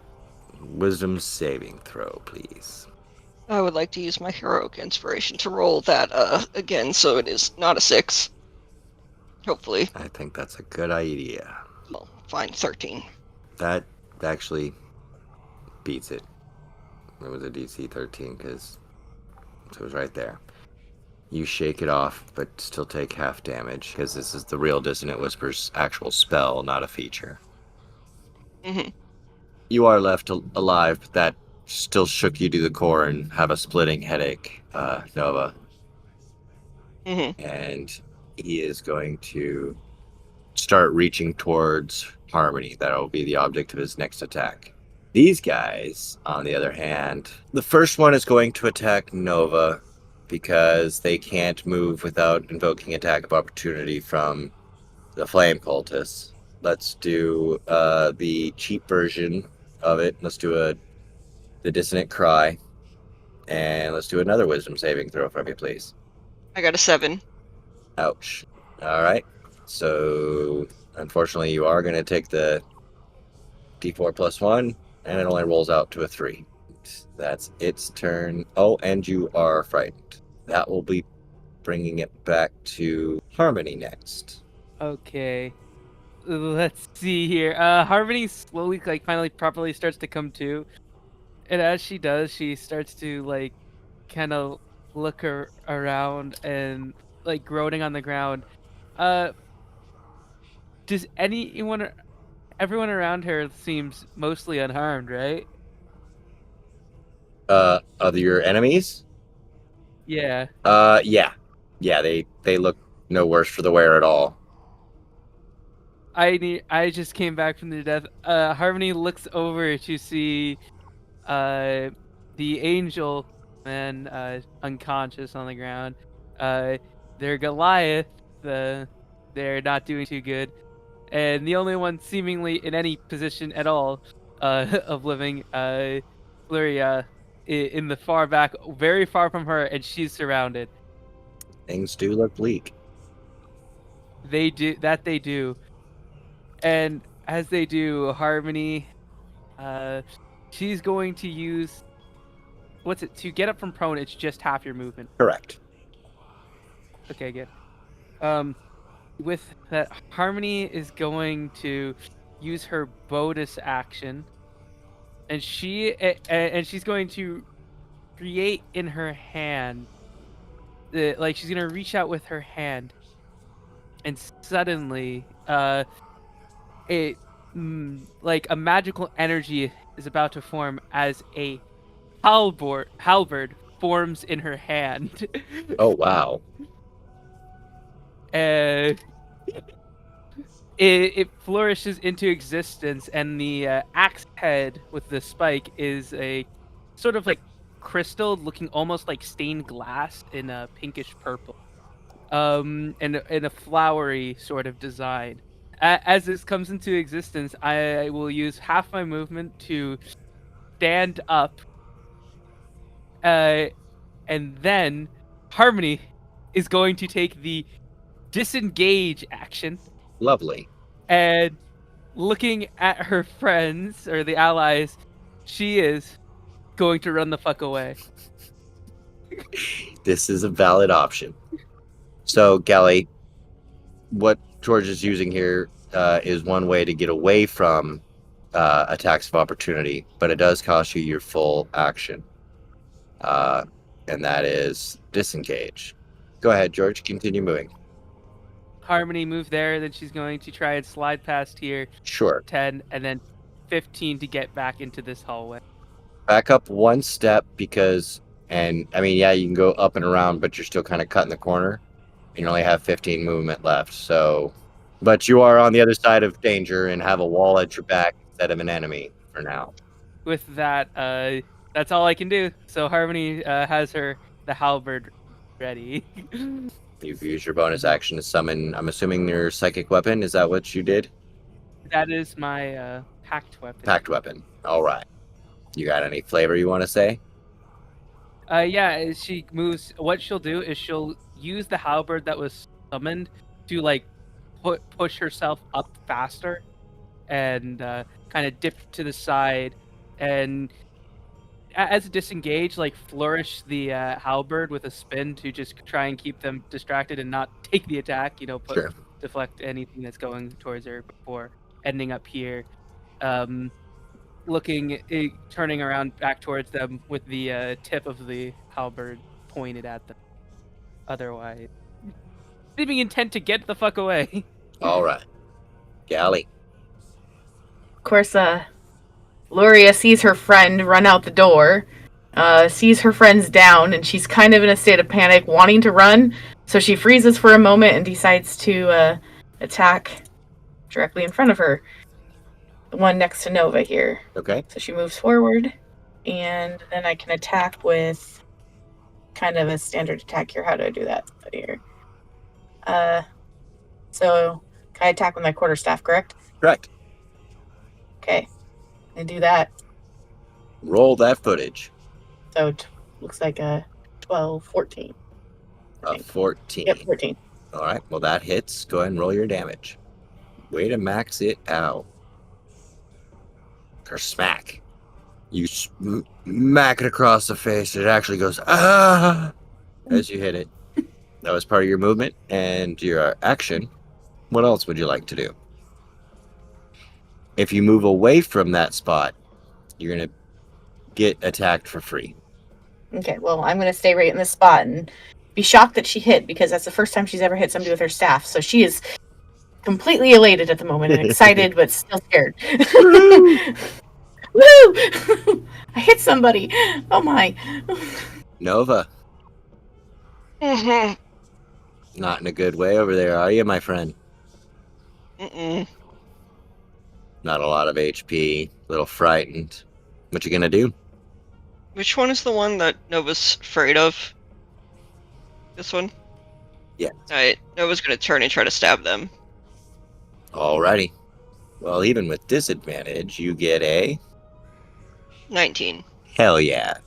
Wisdom saving throw, please. I would like to use my heroic inspiration to roll that again, so it is not a 6. Hopefully. I think that's a good idea. Well, fine, 13. That actually beats it. It was a DC 13 because it was right there. You shake it off, but still take half damage because this is the real Dissonant Whispers actual spell, not a feature. Mm-hmm. You are left alive, but that still shook you to the core and have a splitting headache, Nova. Mm-hmm. And he is going to start reaching towards Harmony. That'll be the object of his next attack. These guys, on the other hand, the first one is going to attack Nova because they can't move without invoking attack of opportunity from the Flame Cultists. Let's do the cheap version of it. Let's do the Dissonant Cry. And let's do another Wisdom saving throw from you, please. I got a 7. Ouch. Alright. So, unfortunately, you are going to take the D4 plus 1, and it only rolls out to a 3. That's its turn. Oh, and you are frightened. That will be bringing it back to Harmony next. Okay. let's see here. Harmony slowly, like, finally properly starts to come to, and as she does, she starts to like kind of look around and like groaning on the ground. Uh, does everyone around her seems mostly unharmed, right? Of your enemies? Yeah. Yeah. Yeah, they look no worse for the wear at all. I just came back from the death. Harmony looks over to see uh the angel man unconscious on the ground. Uh their Goliath, they're not doing too good. And the only one seemingly in any position at all of living, Luria, in the far back, very far from her, and she's surrounded. Things do look bleak. They do. And as they do, Harmony, uh, she's going to use what's it to get up from prone? It's just half your movement. Correct. Okay, good. With that, Harmony is going to use her bonus action, and she's going to create in her hand, like she's gonna reach out with her hand, and suddenly, it like a magical energy is about to form as a halberd forms in her hand. Oh wow. And it flourishes into existence, and the axe head with the spike is a sort of like crystal, looking almost like stained glass in a pinkish purple, and in a flowery sort of design. As this comes into existence, I will use half my movement to stand up, and then Harmony is going to take the disengage action, Lovely. and looking at her friends or the allies, she is going to run the fuck away. This is a valid option. So, Gally, what George is using here is one way to get away from attacks of opportunity, but it does cost you your full action. And that is disengage. Go ahead, George. Continue moving. Harmony move there, then she's going to try and slide past here, Sure. 10, and then 15 to get back into this hallway. Back up one step because, and I mean, yeah, you can go up and around, but you're still kind of cut in the corner. You only have 15 movement left. So, but you are on the other side of danger and have a wall at your back instead of an enemy for now. With that, that's all I can do. So Harmony has the halberd ready. You've used your bonus action to summon, I'm assuming, your psychic weapon. Is that what you did? That is my packed weapon. Packed weapon. All right. You got any flavor you want to say? Yeah, as she moves, what she'll do is she'll use the halberd that was summoned to like push herself up faster, and kind of dip to the side, and as a disengage, like flourish the halberd with a spin to just try and keep them distracted and not take the attack. Sure. Deflect anything that's going towards her before ending up here. Turning around back towards them with the tip of the halberd pointed at them. Otherwise, seeming intent to get the fuck away. All right. Gally. Of course, Luria sees her friend run out the door, sees her friends down, and she's kind of in a state of panic, wanting to run. So she freezes for a moment and decides to attack directly in front of her. The one next to Nova here. Okay. So she moves forward, and then I can attack with kind of a standard attack here. How do I do that? Here. So can I attack with my quarterstaff, correct? Correct. Okay. I do that. Roll that footage. So looks like a 12, 14. A 14. Yep, 14. All right. Well, that hits. Go ahead and roll your damage. Way to max it out. Or smack. You smack it across the face. It actually goes, ah, as you hit it. That was part of your movement and your action. What else would you like to do? If you move away from that spot, you're going to get attacked for free. Okay, well, I'm going to stay right in this spot and be shocked that she hit, because that's the first time she's ever hit somebody with her staff. So she is completely elated at the moment and excited, but still scared. Woo! Woo! I hit somebody. Oh my. Nova, Mm-hmm. not in a good way over there, are you, my friend? Mm-mm. Not a lot of HP, a little frightened. What you gonna do? Which one is the one that Nova's afraid of? This one? Yeah. Alright, Nova's gonna turn and try to stab them. Alrighty. Well, even with disadvantage, you get a... 19. Hell yeah.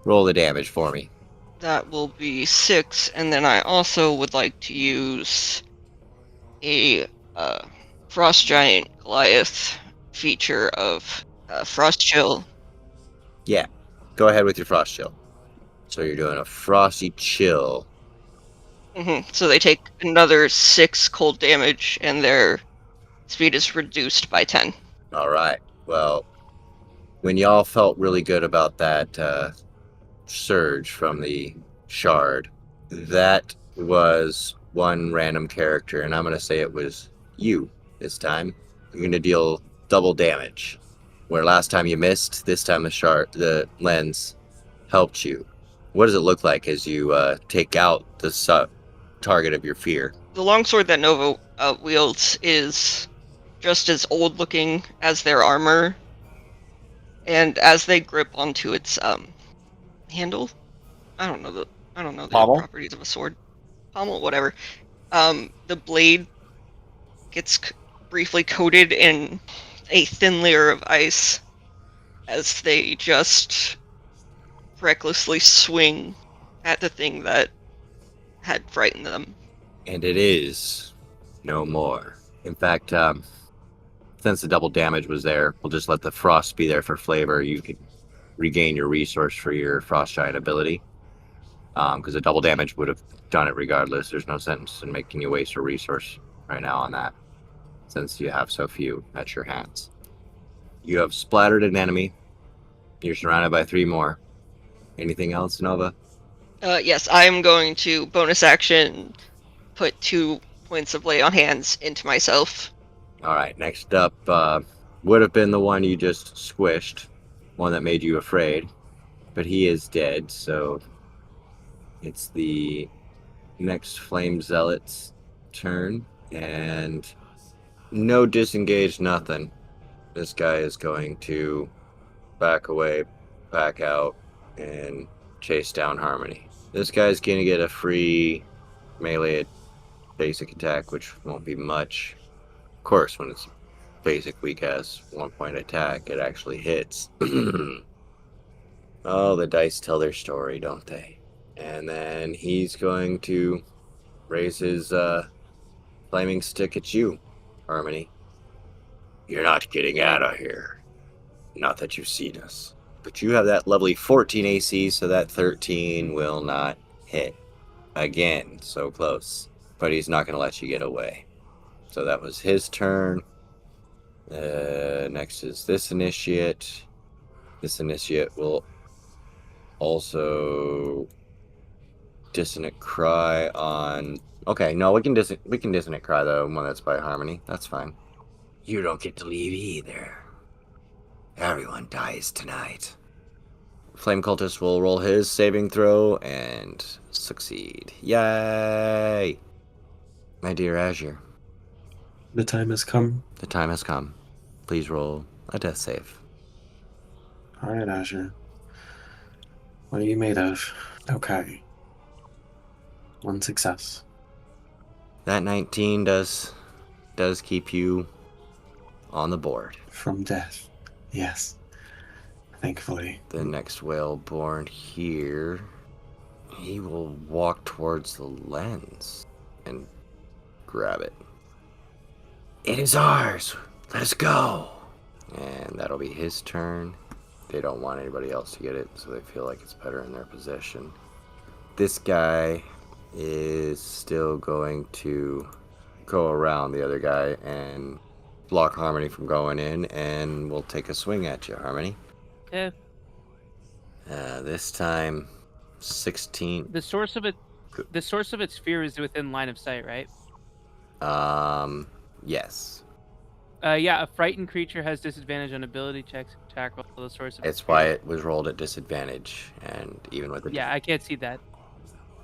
Roll the damage for me. That will be 6, and then I also would like to use a Frost Giant Goliath feature of Frost Chill. Yeah. Go ahead with your frost chill. So you're doing a frosty chill. So they take another 6 cold damage, and their speed is reduced by 10. Alright. Well, when y'all felt really good about that surge from the shard, that was one random character, and I'm going to say it was you this time. You're going to deal double damage. Where last time you missed, this time the lens helped you. What does it look like as you take out the target of your fear? The longsword that Nova wields is just as old looking as their armor, and as they grip onto its handle, I don't know the Pommel? properties of a sword. Pommel, whatever. The blade gets briefly coated in a thin layer of ice as they just recklessly swing at the thing that had frightened them. And it is no more. In fact, since the double damage was there, we'll just let the frost be there for flavor. You can regain your resource for your frost giant ability. Because the double damage would have done it regardless. There's no sense in making you waste a resource right now on that, since you have so few at your hands. You have splattered an enemy. You're surrounded by 3 more. Anything else, Nova? Yes, I'm going to bonus action put 2 points of lay on hands into myself. Alright, next up would have been the one you just squished. One that made you afraid. But he is dead, so it's the next Flame Zealot's turn. And no disengage, nothing. This guy is going to back away, back out, and chase down Harmony. This guy's going to get a free melee basic attack, which won't be much. Of course, when it's basic weak ass 1-point attack, it actually hits. Oh, the dice tell their story, don't they? And then he's going to raise his flaming stick at you, Harmony. You're not getting out of here. Not that you've seen us. But you have that lovely 14 AC, so that 13 will not hit. Again, so close. But he's not going to let you get away. So that was his turn. Next is this initiate. This initiate will also Dissonant Cry on... Okay, no, we can Dissonant Cry the one that's by Harmony. That's fine. You don't get to leave either. Everyone dies tonight. Flame Cultist will roll his saving throw and succeed. Yay! My dear Azure. The time has come. The time has come. Please roll a death save. Alright, Azure. What are you made of? Okay. 1 success. That 19 does keep you on the board. From death. Yes. Thankfully. The next Whaleborn here, he will walk towards the lens and grab it. It is ours! Let us go! And that'll be his turn. They don't want anybody else to get it, so they feel like it's better in their possession. This guy is still going to go around the other guy and block Harmony from going in, and we'll take a swing at you, Harmony. Okay. This time, 16. The source of its fear is within line of sight, right? Yes. Yeah, a frightened creature has disadvantage on ability checks to tackle the source of its It's fear. why it was rolled at disadvantage, and even with the Yeah, I can't see that.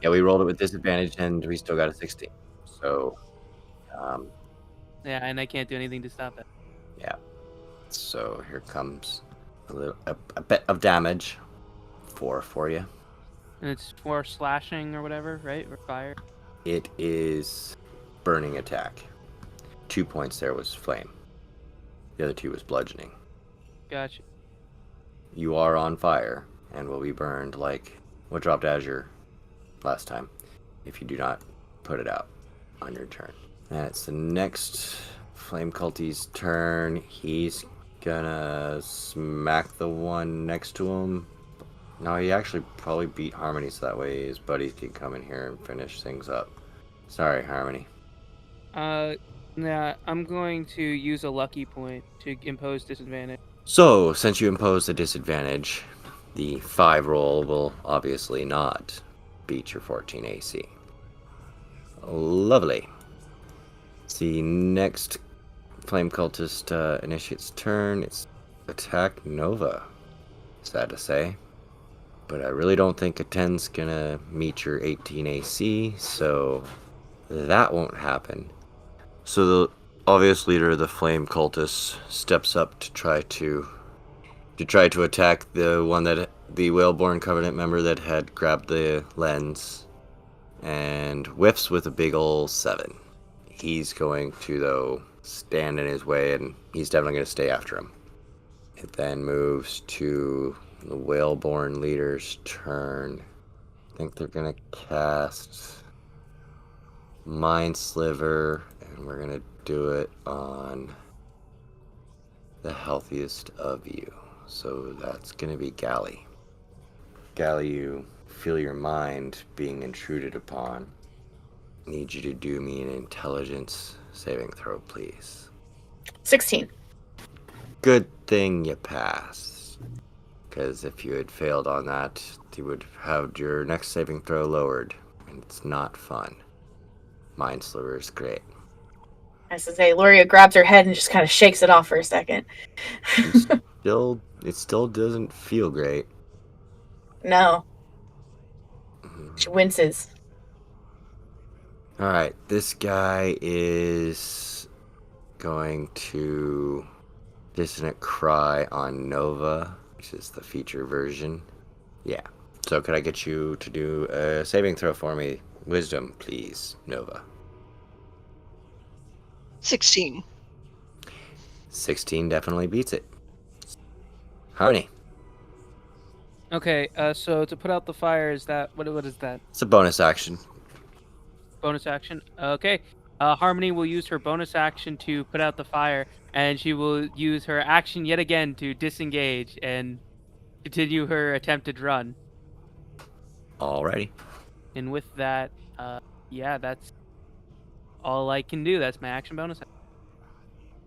yeah, we rolled it with disadvantage, and we still got a 16. So, Yeah, and I can't do anything to stop it. yeah. So here comes a bit of damage. 4 for you. And it's for slashing or whatever, right? Or fire. It is burning attack. 2 points there was flame. The other 2 was bludgeoning. Gotcha. You are on fire and will be burned like what dropped Azure last time if you do not put it out on your turn. And it's the next Flame Cultie's turn. He's gonna smack the one next to him. No, he actually probably beat Harmony, so that way his buddies can come in here and finish things up. Sorry, Harmony. Yeah, I'm going to use a lucky point to impose disadvantage. So, since you impose the disadvantage, the 5 roll will obviously not beat your 14 AC. Lovely. The next Flame Cultist initiates turn. It's attack Nova. Sad to say. But I really don't think a 10's gonna meet your 18 AC, so that won't happen. So the obvious leader of the Flame Cultists steps up to try to attack the one that the Whaleborn Covenant member that had grabbed the lens, and whiffs with a big ol' 7. He's going to, though, stand in his way, and he's definitely going to stay after him. It then moves to the Whaleborn leader's turn. I think they're going to cast Mind Sliver, and we're going to do it on the healthiest of you. So that's going to be Galley. Galley, you feel your mind being intruded upon. Need you to do me an intelligence saving throw, please. 16. Good thing you passed. Because if you had failed on that, you would have your next saving throw lowered. And it's not fun. Mind Sliver is great. As to say, Luria grabs her head and just kind of shakes it off for a second. It still doesn't feel great. No. She winces. Alright, this guy is going to Dissonant Cry on Nova, which is the feature version. Yeah. So could I get you to do a saving throw for me? Wisdom, please, Nova. 16. 16 definitely beats it. Harmony. Okay, so to put out the fire, is that what is that? It's a bonus action. Bonus action? Okay. Harmony will use her bonus action to put out the fire, and she will use her action yet again to disengage and continue her attempted run. Alrighty. And with that, yeah, that's all I can do. That's my action bonus.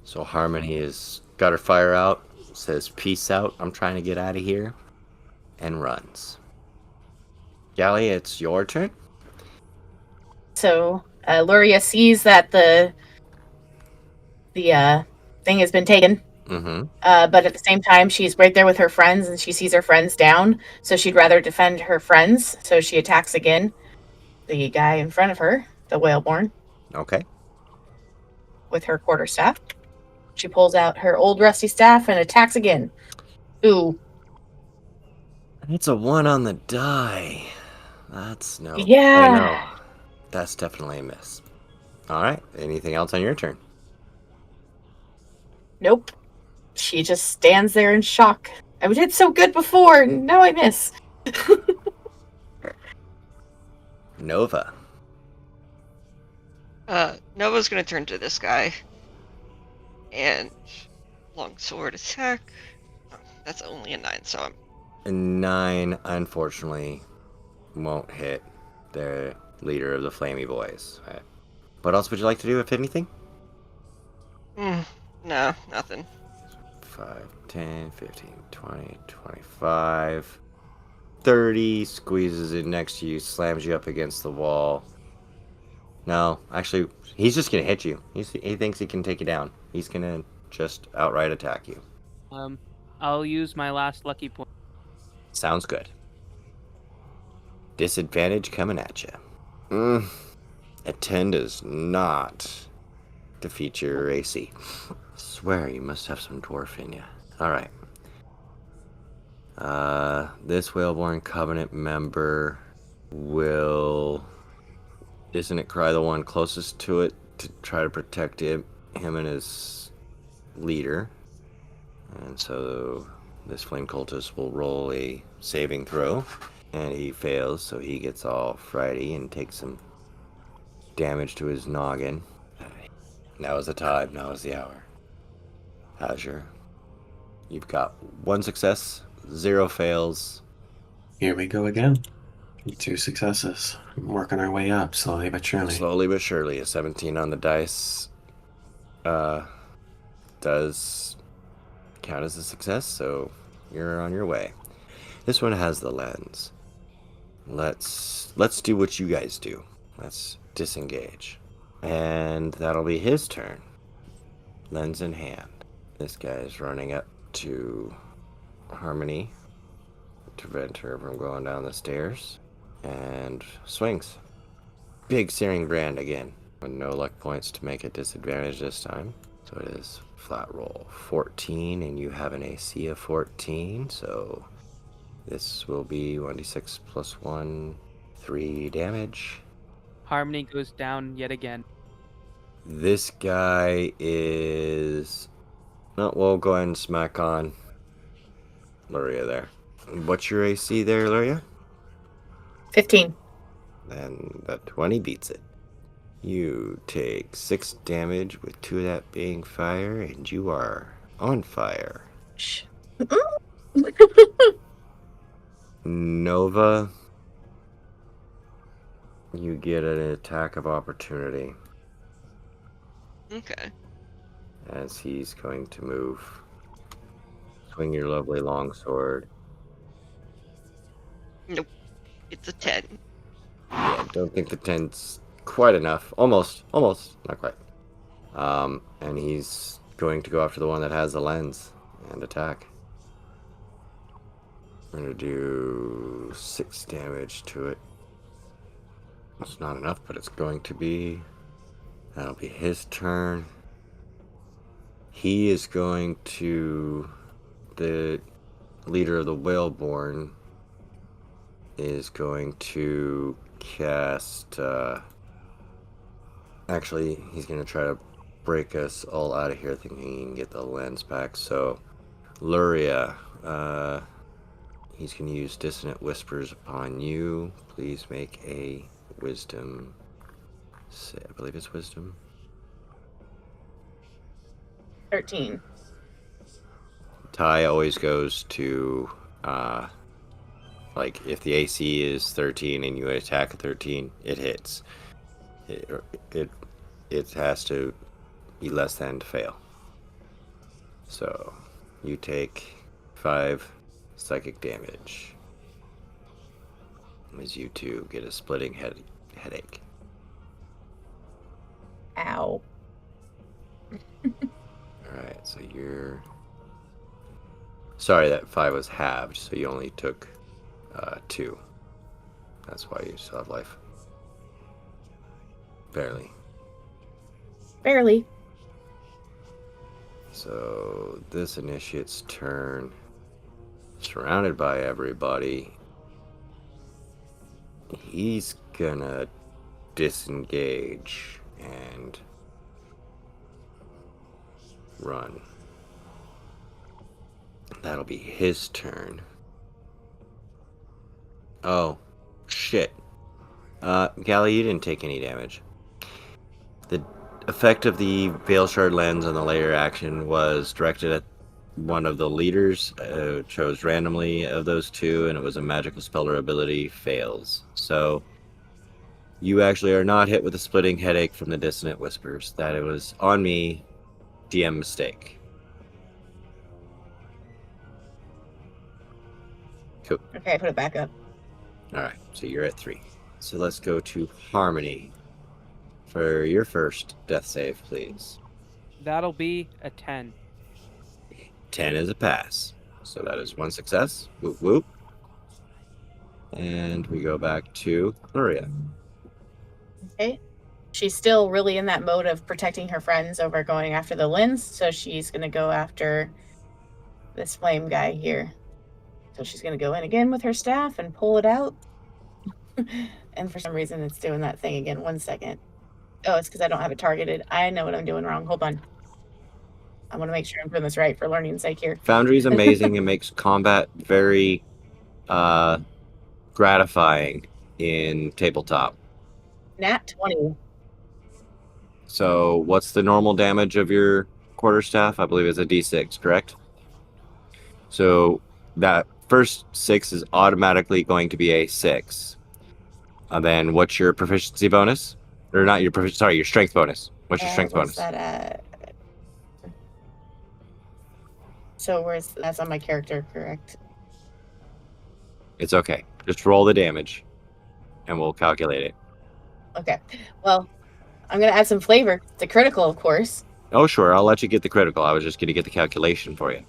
So Harmony has got her fire out, says peace out, I'm trying to get out of here, and runs. Galley, it's your turn. So, Luria sees that the thing has been taken. Mm-hmm. But at the same time, she's right there with her friends, and she sees her friends down. So she'd rather defend her friends. So she attacks again. The guy in front of her, the Whaleborn, Okay. with her quarterstaff. She pulls out her old rusty staff and attacks again. Ooh. It's a 1 on the die. That's no. Yeah. I know. That's definitely a miss. Alright. Anything else on your turn? Nope. She just stands there in shock. I did so good before, and now I miss. Nova. Nova's gonna turn to this guy. And longsword attack. Oh, that's only a 9, so I'm... A 9, unfortunately, won't hit the leader of the Flamey Boys. What else would you like to do, if anything? No, nothing. 5, 10, 15, 20, 25, 30. Squeezes in next to you, slams you up against the wall. No, actually, he's just gonna hit you. He thinks he can take you down. He's gonna just outright attack you. I'll use my last lucky point. Sounds good. Disadvantage coming at you. A 10 does not defeat your AC. Swear you must have some dwarf in you. Alright. This Whaleborn Covenant member will Dissonant Cry the one closest to it to try to protect him and his leader. And so this Flame Cultist will roll a saving throw. And he fails, so he gets all frighty and takes some damage to his noggin. Now is the time, now is the hour. Azure, you've got 1 success, 0 fails. Here we go again. 2 successes. Working our way up, slowly but surely. Slowly but surely, a 17 on the dice does count as a success, so you're on your way. This one has the lens. Let's do what you guys do. Let's disengage. And that'll be his turn. Lens in hand. This guy is running up to Harmony to prevent her from going down the stairs. And swings. Big Searing Brand again. With no luck points to make it disadvantage this time. So it is flat roll 14, and you have an AC of 14, so this will be 1d6 plus 1, 3 damage. Harmony goes down yet again. This guy is... No, we'll go ahead and smack on Luria there. What's your AC there, Luria? 15. And that 20 beats it. You take 6 damage with 2 of that being fire, and you are on fire. Shh. Nova, you get an attack of opportunity Okay. as he's going to move. Swing your lovely longsword. Nope. It's a 10. Yeah, don't think the 10's quite enough. Almost, not quite. And he's going to go after the one that has the lens and attack. I'm going to do 6 damage to it. It's not enough, but it's going to be. That'll be his turn. He is going to. The leader of the Whaleborn is going to cast. Actually, he's going to try to break us all out of here, thinking he can get the lens back. So, Luria, he's going to use Dissonant Whispers upon you. Please make a wisdom. I believe it's wisdom. 13. Ty always goes to, like, if the AC is 13 and you attack a 13, it hits. It has to be less than to fail. So, you take 5 psychic damage as you two get a splitting headache. Ow. Alright, so you're... Sorry, that 5 was halved, so you only took 2. That's why you still have life. Barely. Barely. So, this initiate's turn. Surrounded by everybody. He's gonna disengage and run. That'll be his turn. Oh, shit. Gally, you didn't take any damage. The effect of the Veil Shard Lens on the layer action was directed at one of the leaders. Chose randomly of those 2, and it was a magical spell or ability. Fails. So, you actually are not hit with a splitting headache from the Dissonant Whispers. That it was on me. DM mistake. Cool. Okay, I put it back up. All right, so you're at 3. So let's go to Harmony for your first death save, please. That'll be a 10. 10 is a pass. So that is 1 success. Whoop whoop. And we go back to Luria. Okay. She's still really in that mode of protecting her friends over going after the Lins, so she's going to go after this flame guy here. So she's going to go in again with her staff and pull it out. And for some reason, it's doing that thing again. 1 second. Oh, it's because I don't have it targeted. I know what I'm doing wrong. Hold on. I want to make sure I'm doing this right for learning's sake here. Foundry is amazing. It makes combat very gratifying in tabletop. Nat 20. So what's the normal damage of your quarterstaff? I believe it's a d6, correct? So that first 6 is automatically going to be a 6. And then what's your proficiency bonus? Or not your proficiency, sorry, your strength bonus. What's your strength What's bonus? that at? So that's on my character, correct? It's okay. Just roll the damage and we'll calculate it. Okay. Well, I'm going to add some flavor. It's a critical, of course. Oh, sure. I'll let you get the critical. I was just going to get the calculation for you.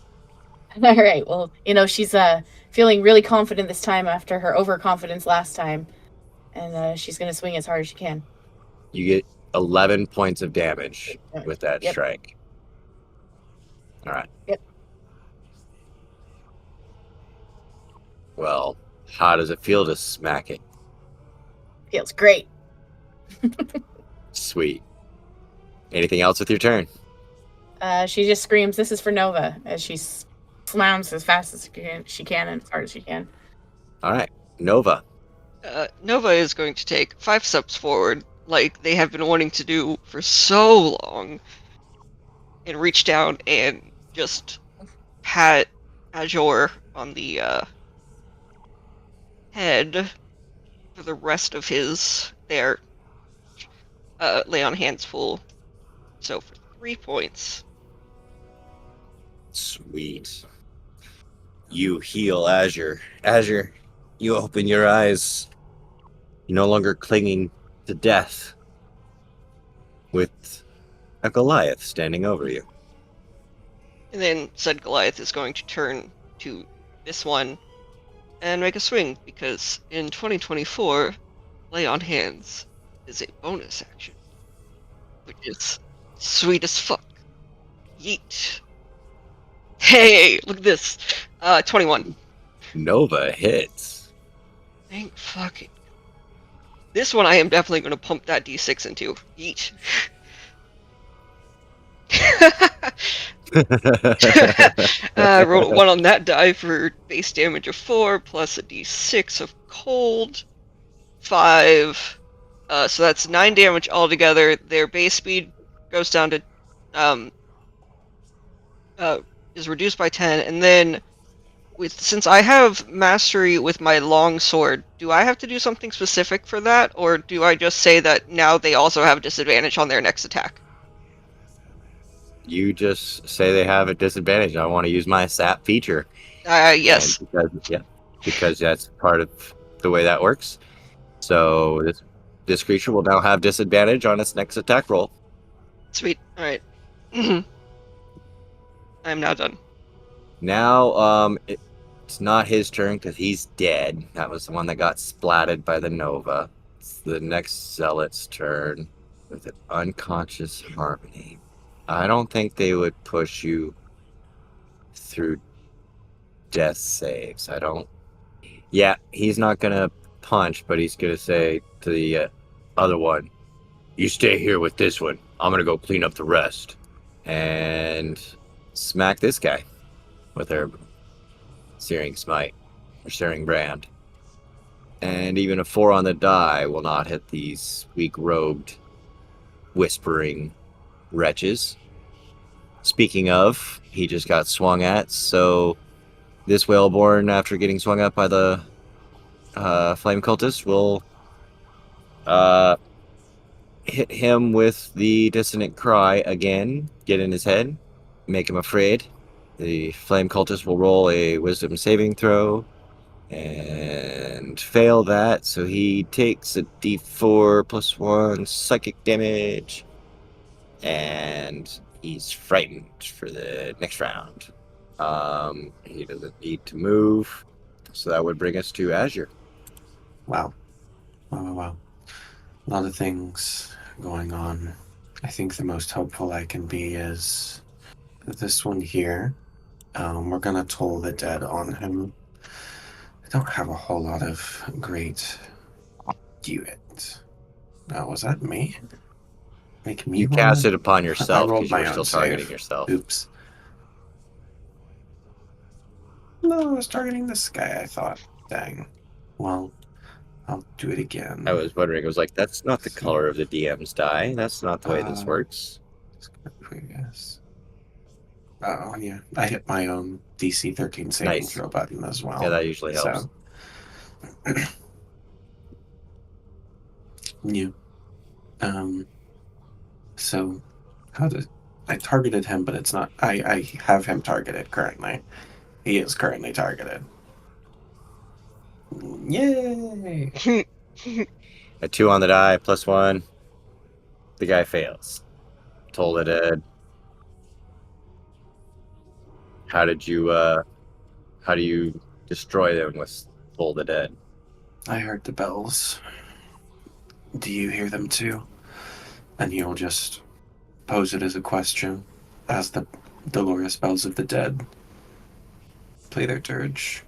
All right. Well, she's feeling really confident this time after her overconfidence last time. And she's going to swing as hard as she can. You get 11 points of damage with that Yep. strike. All right. Yep. Well, how does it feel to smack it? Feels great. Sweet. Anything else with your turn? She just screams, "This is for Nova," as she slams as fast as she can and as hard as she can. All right. Nova. Nova is going to take 5 steps forward, like they have been wanting to do for so long, and reach down and just pat Azure on the head for the rest of his lay on hands full. So for 3 points. Sweet. You heal Azure. Azure, you open your eyes. You're no longer clinging to death with a Goliath standing over you. And then said Goliath is going to turn to this one and make a swing, because in 2024, lay on hands is a bonus action, which is sweet as fuck. Yeet. Hey, look at this. 21. Nova hits. Thank fucking. This one I am definitely going to pump that d6 into. Yeet. Rolled a 1 on that die for base damage of 4, plus a d6 of cold. 5. So that's 9 damage altogether. Their base speed goes down to is reduced by 10, and then since I have mastery with my long sword, do I have to do something specific for that, or do I just say that now they also have a disadvantage on their next attack? You just say they have a disadvantage. I want to use my sap feature. Yes. And because that's part of the way that works. So this creature will now have disadvantage on its next attack roll. Sweet. All right. I'm now done. Now, it's not his turn because he's dead. That was the one that got splatted by the Nova. It's the next Zealot's turn with an unconscious Harmony. I don't think they would push you through death saves. I don't. Yeah, he's not going to punch, but he's going to say to the other one, "You stay here with this one. I'm going to go clean up the rest." And smack this guy with her Searing Smite, or Searing Brand. And even a 4 on the die will not hit these weak-robed, whispering wretches. Speaking of, he just got swung at, so this Whaleborn, after getting swung at by the Flame Cultist, will hit him with the dissonant cry again, get in his head, make him afraid. The flame cultist will roll a wisdom saving throw and fail that, so he takes a d4 plus 1 psychic damage, and he's frightened for the next round. He doesn't need to move, so that would bring us to Azure. Wow. Wow. A lot of things going on. I think the most hopeful I can be is this one here. We're gonna toll the dead on him. I don't have a whole lot of great. Do it. Was that me? Make me You roll cast it? it upon I yourself rolled because you my were still own targeting save. yourself. Oops. No, I was targeting this guy, I thought. Dang. Well, I'll do it again. I was wondering, it was like, that's not the So, color of the DM's die. That's not the way this works. I guess. Oh, yeah. I hit my own DC 13 saving Nice. throw button as well. Yeah, that usually helps. So, yeah. So, I targeted him, but it's not. I have him targeted currently. He is currently targeted. Yay! A 2 on the die, plus 1. The guy fails. Toll the dead. How do you destroy them with Toll the Dead? I heard the bells. Do you hear them too? And he'll just pose it as a question as the Dolores bells of the dead play their dirge.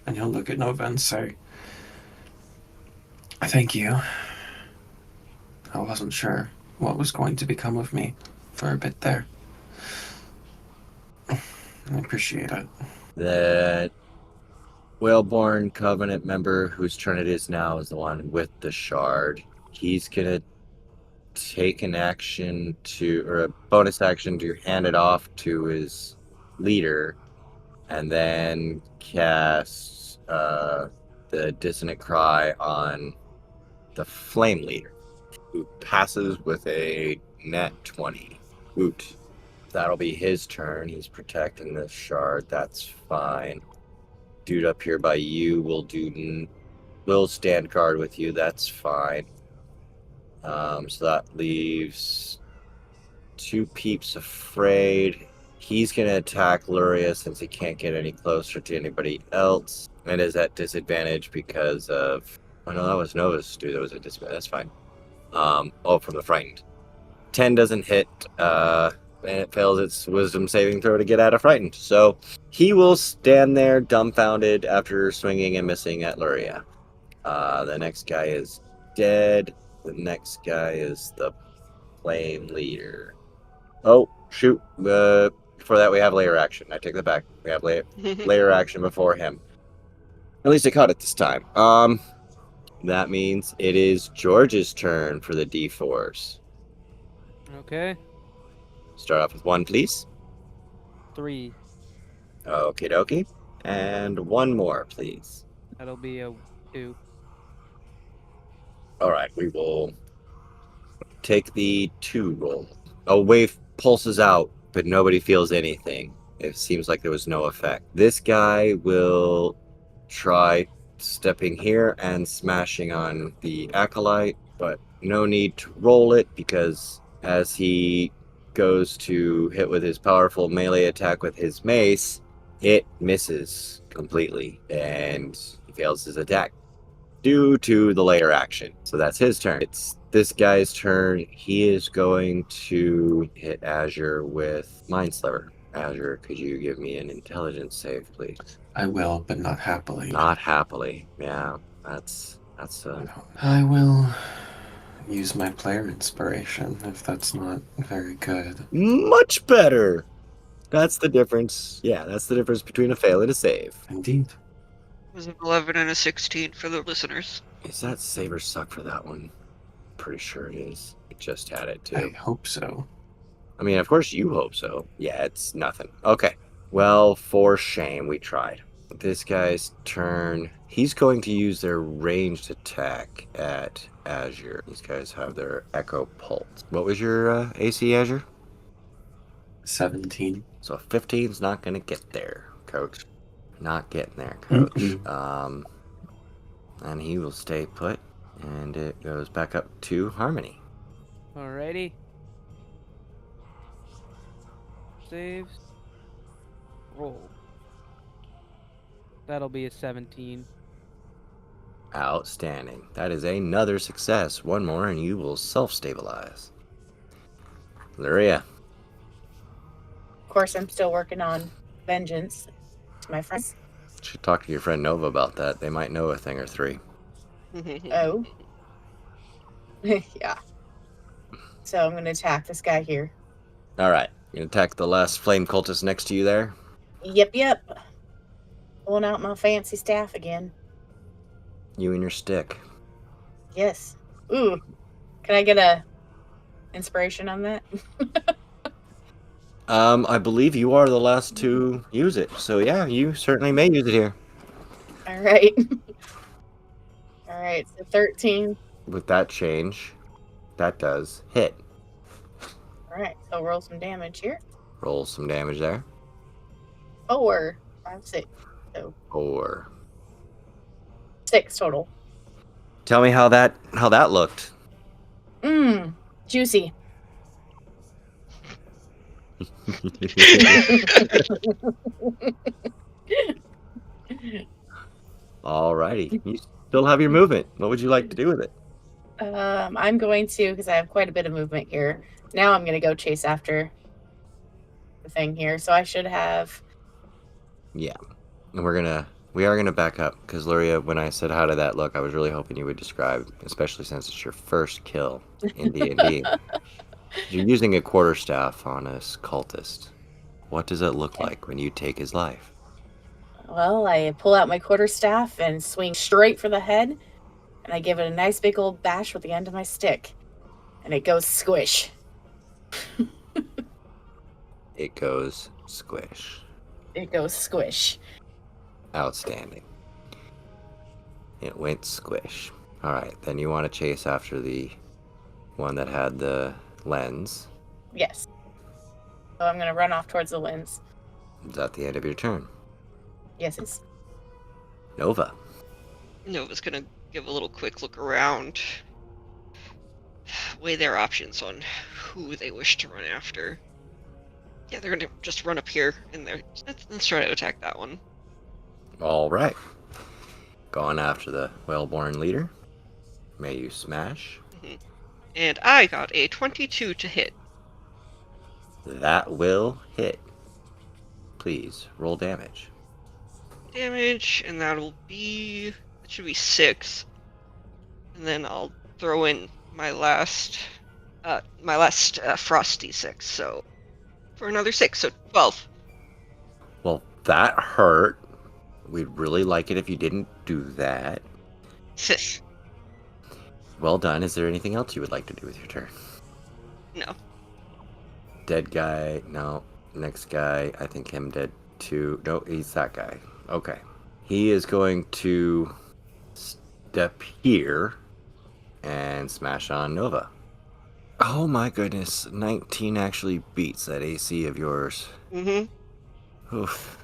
And he'll look at Nova and say, "Thank you. I wasn't sure what was going to become of me for a bit there. I appreciate it." The Whaleborn Covenant member whose turn it is now is the one with the shard. He's gonna take an action or a bonus action to hand it off to his leader, and then cast the Dissonant Cry on the Flame Leader, who passes with a net 20. Woot. That'll be his turn. He's protecting the shard. That's fine. Dude up here by you will stand guard with you. That's fine. So that leaves 2 peeps afraid. He's going to attack Luria since he can't get any closer to anybody else. And is at disadvantage because of... Oh, no, that was Nova's dude. That was a disadvantage. That's fine. From the frightened. 10 doesn't hit, and it fails its wisdom saving throw to get out of frightened. So he will stand there dumbfounded after swinging and missing at Luria. The next guy is dead. The next guy is the Flame Leader. Oh, shoot. Before that, we have layer action. I take that back. We have layer action before him. At least I caught it this time. That means it is George's turn for the D4s. Okay. Start off with 1, please. 3. Okie dokie. And 1 more, please. That'll be a 2. Alright, we will take the 2 roll. A wave pulses out, but nobody feels anything. It seems like there was no effect. This guy will try stepping here and smashing on the Acolyte, but no need to roll it because as he goes to hit with his powerful melee attack with his mace, it misses completely, and he fails his attack due to the layer action. So that's his turn. It's this guy's turn. He is going to hit Azure with Mindsliver. Azure, could you give me an intelligence save, please? I will, but not happily. Not happily. Yeah, that's I will use my player inspiration if that's not very good. much better. That's the difference. Yeah, that's the difference between a fail and a save. Indeed. It was an 11 and a 16 for the listeners. Is that save or suck for that one? Pretty sure it is. I just had it too. I hope so. I mean, of course you hope so. Yeah, it's nothing. Okay. Well, for shame, we tried. this guy's turn. He's going to use their ranged attack at Azure. These guys have their Echo Pulse. What was your AC, Azure? 17. So 15's not going to get there, Coach. Not getting there, Coach. And he will stay put, and it goes back up to Harmony. Alrighty. Saves. Roll. That'll be a 17. Outstanding. That is another success. One more, and you will self-stabilize. Luria. Of course, I'm still working on vengeance to my friends. Should talk to your friend Nova about that. They might know a thing or three. Oh. Yeah. So I'm going to attack this guy here. All right. You gonna attack the last flame cultist next to you there? Yep. Pulling out my fancy staff again. You and your stick. Yes. Ooh. Can I get a inspiration on that? I believe you are the last to use it. So yeah, you certainly may use it here. All right. All right. So 13. With that change, that does hit. All right. So roll some damage here. Roll some damage there. 4, 5, 6. So 4. 6 total. Tell me how that looked. Juicy. Alrighty. You still have your movement. What would you like to do with it? I'm going to, because I have quite a bit of movement here. Now I'm going to go chase after the thing here. So I should have. Yeah. And we are gonna back up, because Luria, when I said how did that look, I was really hoping you would describe, especially since it's your first kill in D&D. You're using a quarterstaff on a cultist. What does it look like when you take his life? Well, I pull out my quarterstaff and swing straight for the head, and I give it a nice big old bash with the end of my stick, and it goes squish. It goes squish. It goes squish. Outstanding. It went squish. Alright, then you want to chase after the one that had the lens. Yes. So I'm going to run off towards the lens. Is that the end of your turn? Yes, it's. Nova. Nova's gonna give a little quick look around, weigh their options on who they wish to run after. Yeah, they're gonna just run up here, and let's try to attack that one. Alright. Going after the well-born leader. May you smash. And I got a 22 to hit. That will hit. Please roll damage. Damage, and that should be 6. And then I'll throw in my last frosty 6, so for another 6, so 12. Well, that hurt. We'd really like it if you didn't do that. Well done. Is there anything else you would like to do with your turn? No. Dead guy. No. Next guy. I think him dead too. No, he's that guy. Okay. He is going to step here and smash on Nova. Oh my goodness. 19 actually beats that AC of yours. Oof.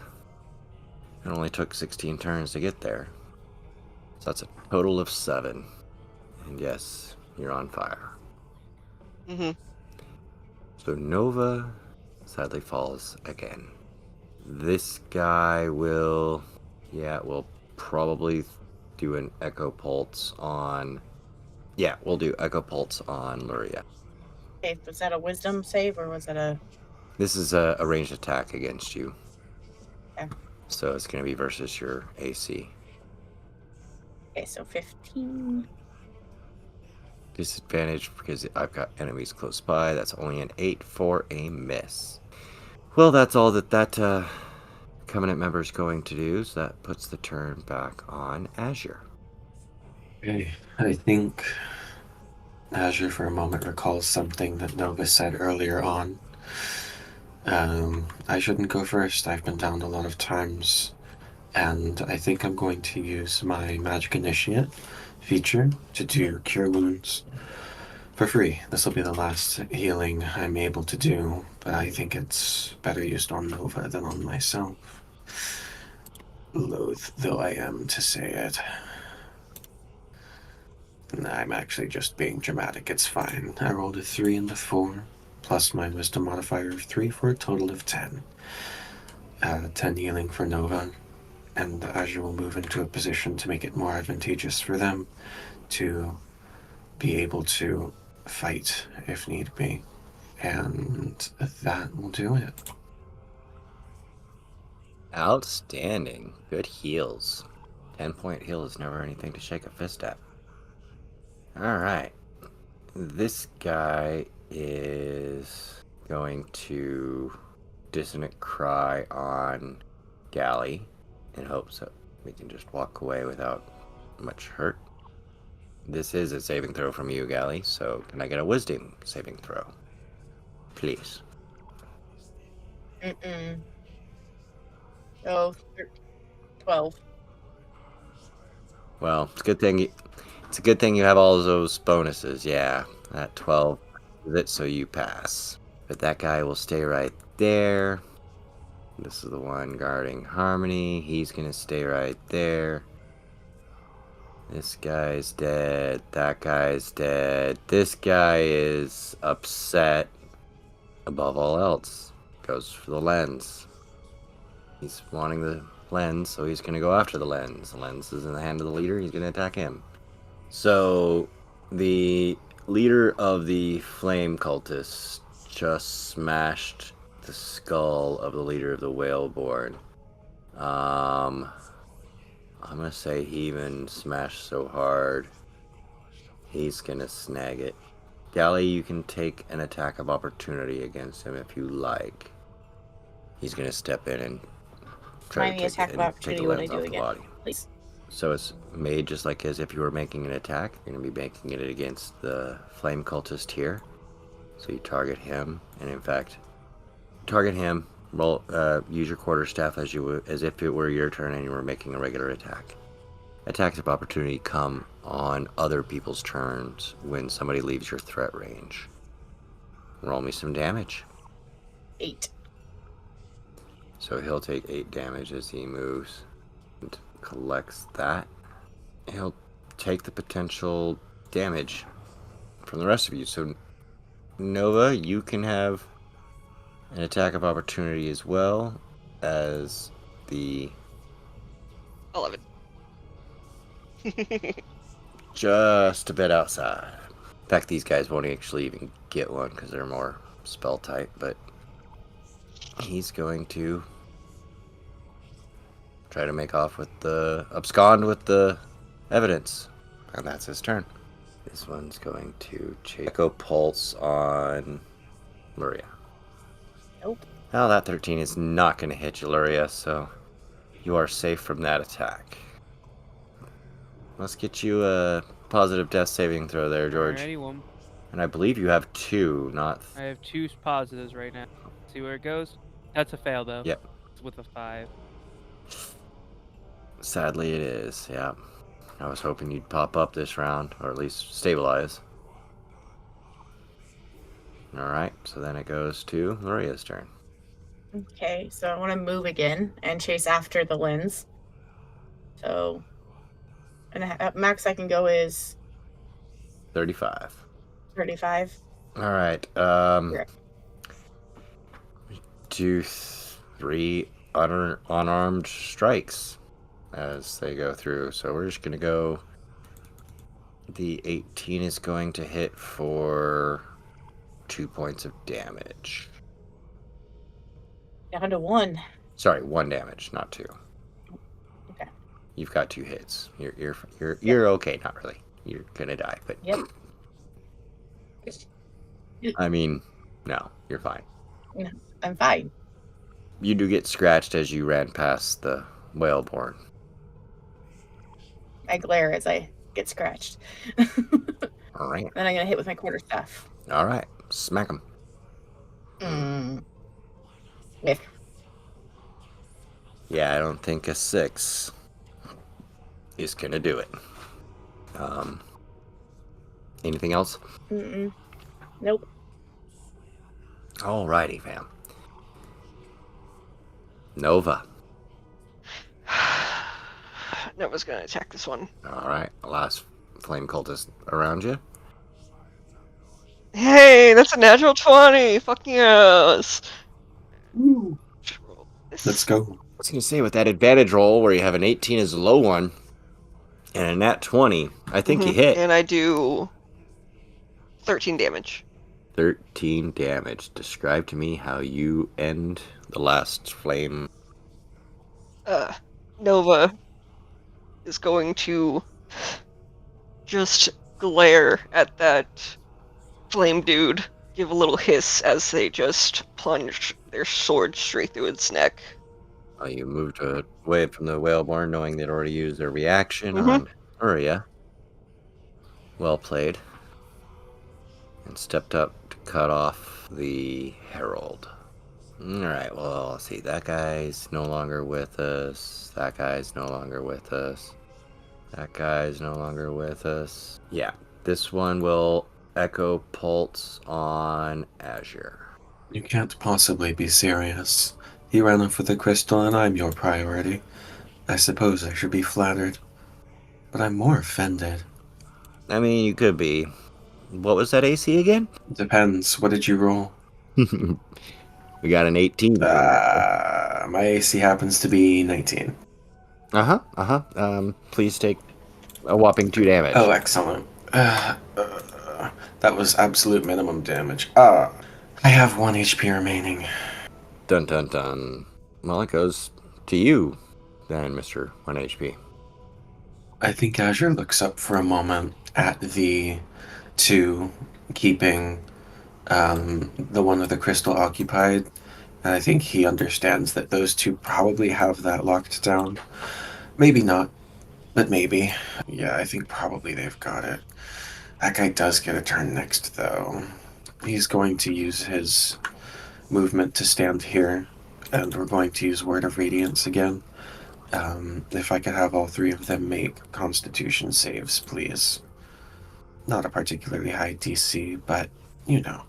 It only took 16 turns to get there. So that's a total of 7. And yes, you're on fire. So Nova sadly falls again. This guy will probably do an Echo Pulse on. Yeah, we'll do Echo Pulse on Luria. Okay, was that a wisdom save or was that a. This is a ranged attack against you. Okay. So it's going to be versus your AC. Okay, so 15. Disadvantage because I've got enemies close by. That's only an 8 for a miss. Well, that's all that Covenant member is going to do. So that puts the turn back on Azure. Okay, I think Azure for a moment recalls something that Nova said earlier on. I shouldn't go first. I've been downed a lot of times. And I think I'm going to use my Magic Initiate feature to do Cure Wounds for free. This will be the last healing I'm able to do, but I think it's better used on Nova than on myself. Loath though I am to say it. I'm actually just being dramatic, it's fine. I rolled a 3 and a 4, plus my wisdom modifier of 3 for a total of 10. 10 healing for Nova, and Azure will move into a position to make it more advantageous for them to be able to fight if need be. And that will do it. Outstanding. Good heals. 10-point heal is never anything to shake a fist at. Alright. This guy is going to Dissonant Cry on Galley in hopes that we can just walk away without much hurt. This is a saving throw from you, Galley, so can I get a wisdom saving throw? Please. Oh, 12. Well, it's a good thing you have all of those bonuses, yeah. That 12 is it, so you pass. But that guy will stay right there. This is the one guarding Harmony. He's gonna stay right there. This guy's dead. That guy's dead. This guy is upset above all else. Goes for the lens. He's wanting the lens, so he's gonna go after the lens. The lens is in the hand of the leader. He's gonna attack him. So the leader of the flame cultists just smashed the skull of the leader of the Whaleborn. I'm gonna say he even smashed so hard he's gonna snag it. Galley, you can take an attack of opportunity against him if you like. He's gonna step in and try Remind me to attack of opportunity take when the I lens do off the again, body. please. So it's made just like as if you were making an attack. You're going to be making it against the flame cultist here. So you target him, and in fact, target him. Roll, use your quarterstaff as if it were your turn and you were making a regular attack. Attacks of opportunity come on other people's turns when somebody leaves your threat range. Roll me some damage. 8. So he'll take 8 damage as he moves and collects that. He'll take the potential damage from the rest of you. So Nova, you can have an attack of opportunity as well as the 11. just a bit outside. In fact, these guys won't actually even get one because they're more spell type, but he's going to try to make off with the abscond with the evidence, and that's his turn. This one's going to Echo Pulse on Luria. Nope. Well, that 13 is not going to hit you, Luria, so you are safe from that attack. Let's get you a positive death saving throw there, George. Alrighty, well, And I believe you have 2, not... I have 2 positives right now. See where it goes? That's a fail, though. Yep. It's with a 5. Sadly it is, yeah. I was hoping you'd pop up this round, or at least stabilize. Alright, so then it goes to Luria's turn. Okay, so I want to move again and chase after the lens. So, and max I can go is 35. 35. Alright, Correct. do 3 unarmed strikes as they go through. So we're just going to go... The 18 is going to hit for 2 points of damage. Down to 1. Sorry, 1 damage, not 2. Okay. You've got 2 hits. You're okay, not really. You're gonna die, but Yep. I mean, no, you're fine. I'm fine. You do get scratched as you ran past the Whaleborn. I glare as I get scratched. All right. Then I'm gonna hit with my quarterstaff. All right. Smack him. Miss. Yeah, I don't think a 6 is gonna do it. Anything else? Mm-mm. Nope. Alrighty, fam. Nova. Nova's gonna attack this one. Alright, last flame cultist around you. Hey, that's a natural 20! Fuck yes! Woo. This- Let's go. I was gonna say, with that advantage roll where you have an 18 as a low one and a nat 20, I think you hit. And I do 13 damage. 13 damage. Describe to me how you end the last flame. Nova is going to just glare at that flame dude, give a little hiss as they just plunge their sword straight through its neck. You moved away from the whaleborn knowing they'd already used their reaction Mhm. on Uria. Well played. And stepped up to cut off the herald. Alright, well, let's see. That guy's no longer with us. That guy's no longer with us. That guy's no longer with us. Yeah, this one will echo pulse on Azure. You can't possibly be serious. You ran off with the crystal and I'm your priority. I suppose I should be flattered. But I'm more offended. I mean, you could be. What was that AC again? Depends. What did you roll? We got an 18. My AC happens to be 19. Please take a whopping 2 damage. Oh, excellent. That was absolute minimum damage. I have 1 HP remaining. Dun dun dun. Well, it goes to you then, Mr. 1 HP. I think Azure looks up for a moment at the two keeping the one with the crystal occupied. And I think he understands that those two probably have that locked down. Maybe not, but maybe. Yeah, I think probably they've got it. That guy does get a turn next, though. He's going to use his movement to stand here, and we're going to use Word of Radiance again. If I could have all 3 of them make Constitution saves, please. Not a particularly high DC, but, you know,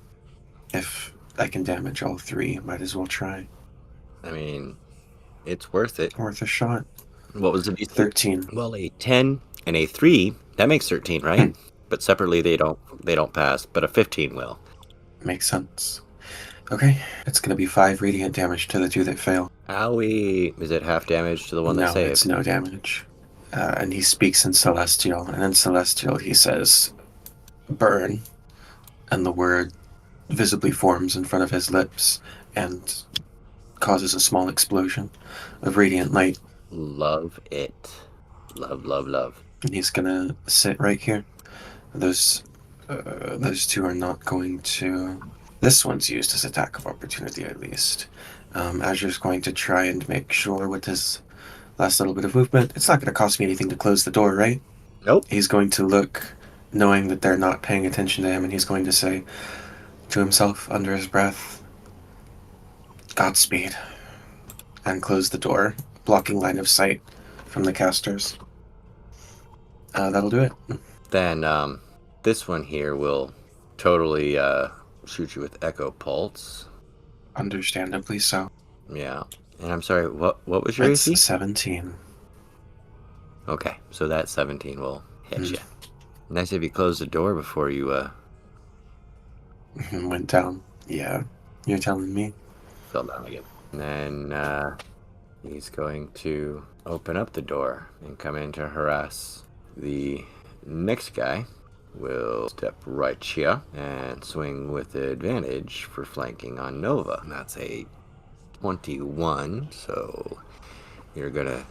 if I can damage all 3, might as well try. I mean, it's worth it. Worth a shot. What was the DC? 13. Well, a 10 and a 3, that makes 13, right? But separately they don't pass, but a 15 will. Makes sense. Okay, it's gonna be 5 radiant damage to the 2 that fail. Owie. Is it half damage to the one that No, saved? it's no damage. And he speaks in Celestial, and in Celestial he says, burn, and the word visibly forms in front of his lips and causes a small explosion of radiant light. Love it. Love, love, love. And he's gonna sit right here. Those 2 are not going to... This one's used as attack of opportunity, at least. Azure's going to try and make sure with his last little bit of movement. It's not going to cost me anything to close the door, right? Nope. He's going to look, knowing that they're not paying attention to him, and he's going to say to himself under his breath, Godspeed, and close the door, blocking line of sight from the casters. That'll do it. Then this one here will totally shoot you with Echo Pulse. Understandably so. Yeah. And I'm sorry, what was your It's AC? 17. Okay, so that 17 will hit you. Nice if you closed the door before you Went down. Yeah, you're telling me. fell down again. And then he's going to open up the door and come in to harass. The next guy will step right here and swing with advantage for flanking on Nova. That's a 21, so you're gonna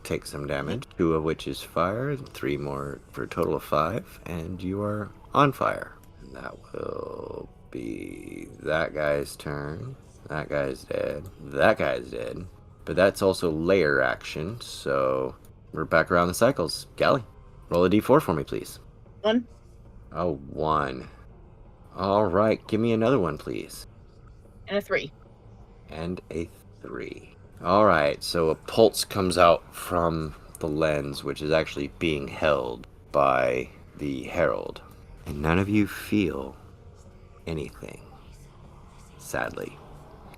take some damage, 2 of which is fire, 3 more for a total of 5, and you are on fire. And that will be that guy's turn. That guy's dead. That guy's dead. But that's also layer action, so we're back around the cycles. Callie, roll a d4 for me, please. 1. Oh, 1. All right, give me another one, please. And a 3. And a 3. All right, so a pulse comes out from the lens, which is actually being held by the herald, and none of you feel anything, sadly.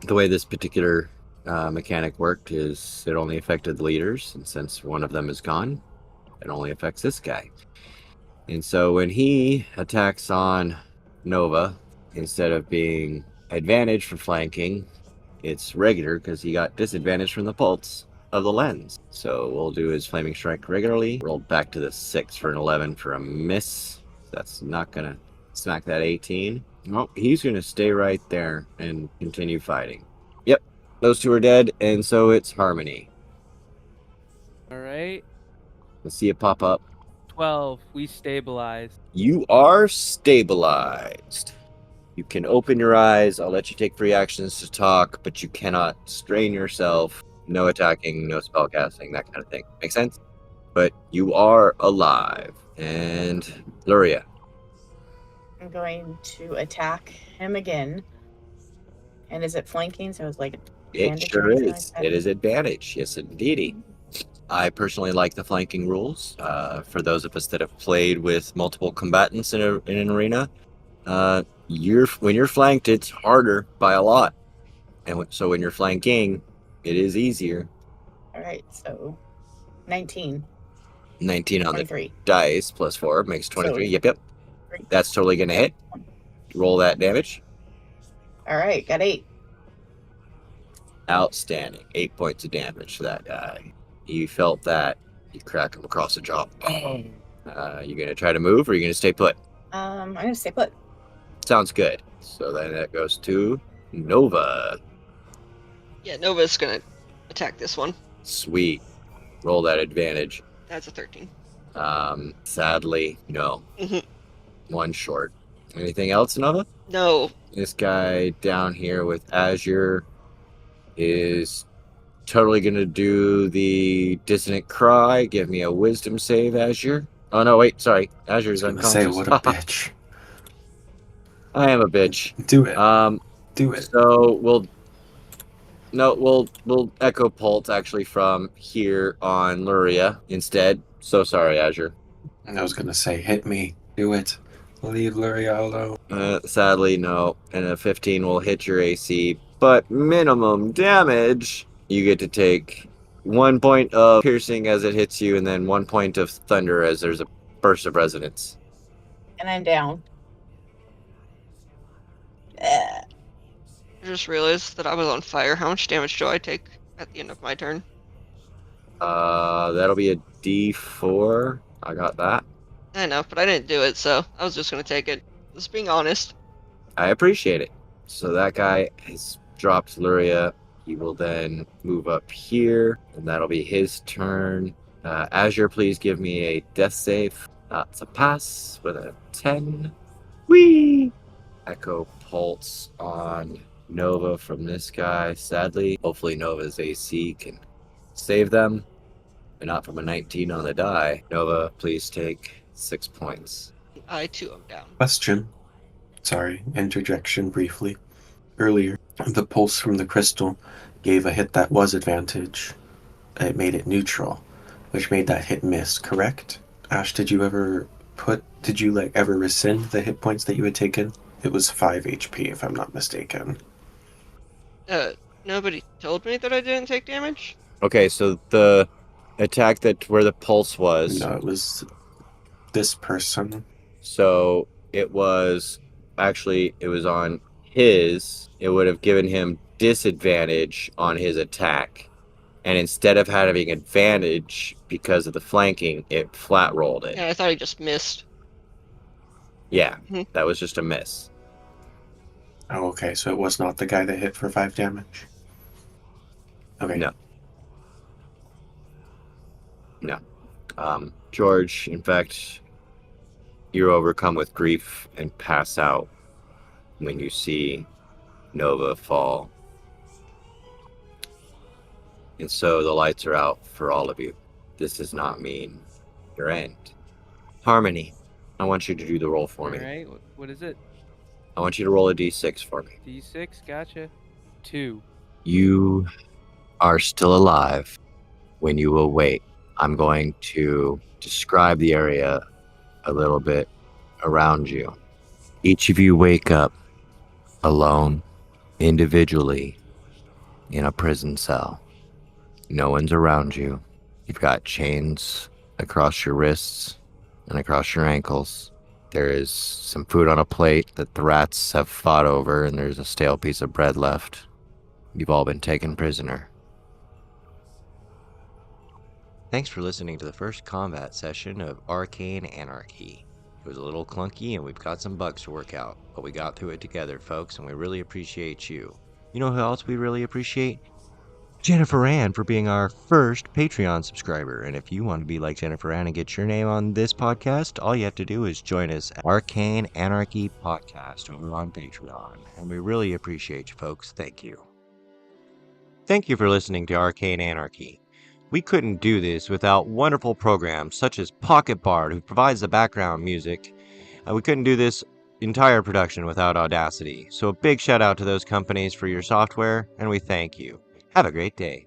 The way this particular mechanic worked is it only affected the leaders, and since one of them is gone, it only affects this guy. And so when he attacks on Nova, instead of being advantage for flanking, it's regular because he got disadvantage from the pulse of the lens. So we'll do his flaming strike regularly. Rolled back to the 6 for an 11 for a miss. That's not gonna smack that 18. Well, he's gonna stay right there and continue fighting. Yep, those two are dead, and so it's Harmony. All right. Let's see it pop up. 12. We stabilize. You are stabilized. You can open your eyes. I'll let you take 3 actions to talk, but you cannot strain yourself. No attacking, no spell casting, that kind of thing. Make sense? But you are alive. And Luria. I'm going to attack him again. And is it flanking? So it's like It advantage or sure anything is. like that? It is advantage. Yes, indeedy. I personally like the flanking rules. For those of us that have played with multiple combatants in an arena, when you're flanked, it's harder by a lot. And so when you're flanking, it is easier. All right, so 19. 19 on the 23. dice plus 4 makes 23. So- Yep. That's totally going to hit. Roll that damage. All right, got 8. Outstanding. 8 points of damage to that guy. You felt that. You crack him across the jaw. You going to try to move or are you going to stay put? I'm going to stay put. Sounds good. So then that goes to Nova. Yeah, Nova's gonna attack this one. Sweet. Roll that advantage. That's a 13. Sadly, no. Mhm. One short. Anything else, Nova? No. This guy down here with Azure is totally gonna do the dissonant cry. Give me a wisdom save, Azure. Oh no, wait, sorry. Azure's I was gonna say, unconscious. what a bitch. I am a bitch. Do it. Do it. So we'll echo pulse actually from here on Luria instead. So sorry, Azure. I was gonna say, hit me. Do it. Leave Luria alone. Sadly, no. And a 15 will hit your AC, but minimum damage. You get to take 1 point of piercing as it hits you, and then 1 point of thunder as there's a burst of resonance. And I'm down. I just realized that I was on fire. How much damage do I take at the end of my turn? That'll be a D4. I got that. I know, but I didn't do it, so I was just gonna take it. Just being honest. I appreciate it. So that guy has dropped Luria. He will then move up here, and that'll be his turn. Azure, please give me a death save. It's a pass with a 10. Whee! Echo Pulse on Nova from this guy. Sadly, hopefully Nova's AC can save them, but not from a 19 on the die. Nova, please take 6 points. I too am down. Question. Sorry, interjection briefly. Earlier, the pulse from the crystal gave a hit that was advantage. It made it neutral, which made that hit miss, correct? Ash, did you ever rescind the hit points that you had taken? It was 5 HP, if I'm not mistaken. Nobody told me that I didn't take damage? Okay, so the attack that where the pulse was. No, it was this person. So it was on his. It would have given him disadvantage on his attack. And instead of having advantage because of the flanking, it flat rolled it. Yeah, I thought he just missed. Yeah, Mhm. that was just a miss. Oh, okay, so it was not the guy that hit for 5 damage? Okay. No. George, in fact, you're overcome with grief and pass out when you see Nova fall. And so the lights are out for all of you. This does not mean your end. Harmony, I want you to do the roll for me. Alright, what is it? I want you to roll a d6 for me. D6, gotcha. 2. You are still alive when you awake. I'm going to describe the area a little bit around you. Each of you wake up alone, individually, in a prison cell. No one's around you. You've got chains across your wrists and across your ankles. There is some food on a plate that the rats have fought over, and there's a stale piece of bread left. You've all been taken prisoner. Thanks for listening to the first combat session of Arcane Anarchy. It was a little clunky and we've got some bugs to work out, but we got through it together, folks, and we really appreciate you. You know who else we really appreciate? Jennifer Ann for being our first Patreon subscriber. And if you want to be like Jennifer Ann and get your name on this podcast, all you have to do is join us at Arcane Anarchy Podcast over on Patreon. And we really appreciate you, folks. Thank you. Thank you for listening to Arcane Anarchy. We couldn't do this without wonderful programs such as Pocket Bard, who provides the background music. We couldn't do this entire production without Audacity. So a big shout out to those companies for your software, and we thank you. Have a great day.